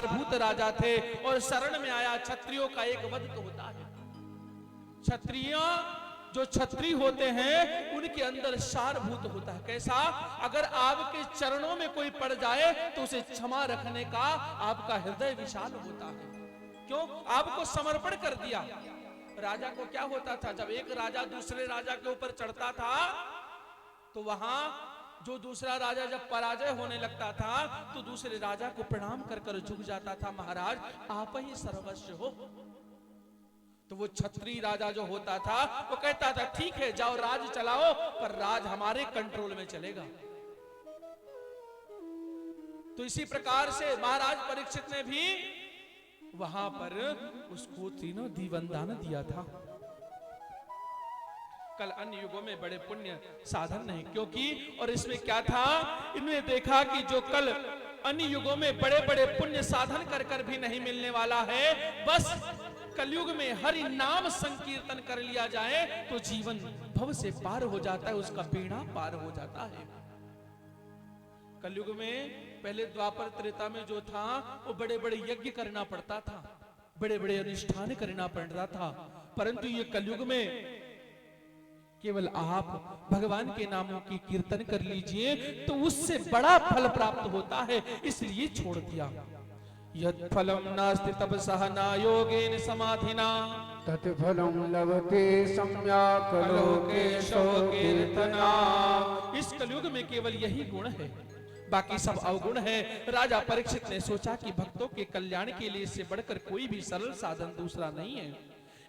भूत राजा थे और शरण में आया। क्षत्रियों का एक वध तो होता है। क्षत्रिय जो क्षत्रिय होते हैं उनके अंदर सारभूत होता है। कैसा? अगर आपके चरणों में कोई पड़ जाए तो उसे क्षमा रखने का आपका हृदय विशाल होता है। क्यों? आपको समर्पण कर दिया। राजा को क्या होता था, जब एक राजा दूसरे राजा के ऊपर चढ़ता था तो वहां जो दूसरा राजा जब पराजय होने लगता था तो दूसरे राजा को प्रणाम कर कर झुक जाता था, महाराज आप ही सर्वस्व हो। तो वो क्षत्रिय राजा जो होता था वो कहता था ठीक है जाओ राज चलाओ, पर राज हमारे कंट्रोल में चलेगा। तो इसी प्रकार से महाराज परीक्षित ने भी वहां पर उसको तीनों दीवनदान दिया था। कल अन्य युगों में बड़े पुण्य साधन नहीं, क्योंकि और इसमें क्या था, इन्होंने देखा कि जो कल अन्य युगों में बड़े बड़े पुण्य साधन कर कर भी नहीं मिलने वाला है, बस कलयुग में हरि नाम संकीर्तन कर लिया जाए तो जीवन भव से पार हो जाता है, उसका बेड़ा पार हो जाता है। कलयुग में पहले द्वापर त्रेता में जो था वो बड़े बड़े यज्ञ करना पड़ता था, बड़े बड़े अनुष्ठान करना पड़ता था, परंतु ये कलयुग में केवल आप भगवान के नामों की कीर्तन कर लीजिए तो उससे बड़ा फल प्राप्त होता है, इसलिए छोड़ दिया। यत् फलम नास्ति तपसः न योगेन समाधिना तत्फलं लभते सम्यक् लोकेशो कीर्तना। इस कलयुग में केवल यही गुण है, बाकी सब अवगुण है। राजा परीक्षित ने सोचा कि भक्तों के कल्याण के लिए इससे बढ़कर कोई भी सरल साधन दूसरा नहीं है,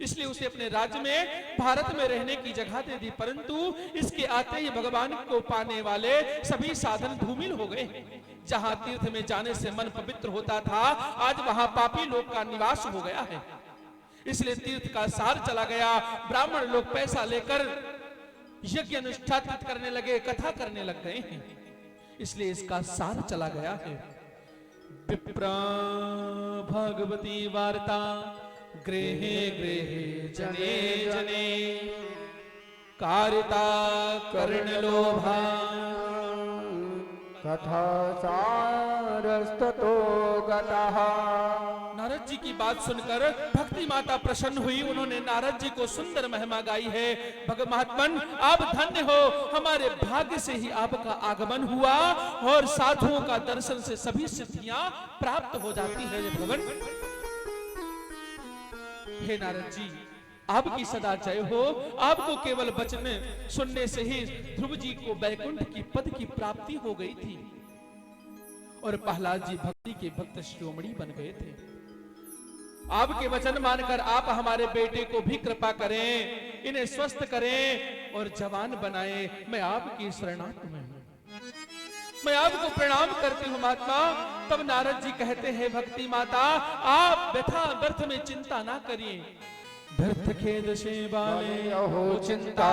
इसलिए उसे अपने राज्य में भारत में रहने की जगह दे दी। परंतु इसके आते ही भगवान को पाने वाले सभी साधन धूमिल हो गए। जहां तीर्थ में जाने से मन पवित्र होता था, आज वहां पापी लोग का निवास हो गया है, इसलिए तीर्थ का सार चला गया। ब्राह्मण लोग पैसा लेकर यज्ञ अनुष्ठान करने लगे, कथा करने लग गए हैं, इसलिए इसका सार चला गया है। विप्र भगवती वार्ता गृहे गृहे जने जने कारिता कर्ण लोभा। कथा सारस्ततो गतः। नारद जी की बात सुनकर भक्ति माता प्रसन्न हुई। उन्होंने नारद जी को सुंदर महिमा गाई है। भगवात्मन आप धन्य हो, हमारे भाग्य से ही आपका आगमन हुआ और साधुओं का दर्शन से सभी सिद्धियां प्राप्त हो जाती है। भगवान हे नारद जी, आपकी सदा जय हो। आपको केवल वचन सुनने से ही ध्रुव जी को वैकुंठ की पद की प्राप्ति हो गई थी और प्रहलाद जी भक्ति के भक्त शिरोमणि बन गए थे। आपके वचन मानकर आप हमारे बेटे को भी कृपा करें, इन्हें स्वस्थ करें और जवान बनाएं। मैं आपकी शरणागत में हूं, मैं आपको प्रणाम करती हूं महात्मा। तब नारद जी कहते हैं, भक्ति माता आप व्यथा व्यर्थ में चिंता ना करिए। व्यर्थ खेद से वाले हो चिंता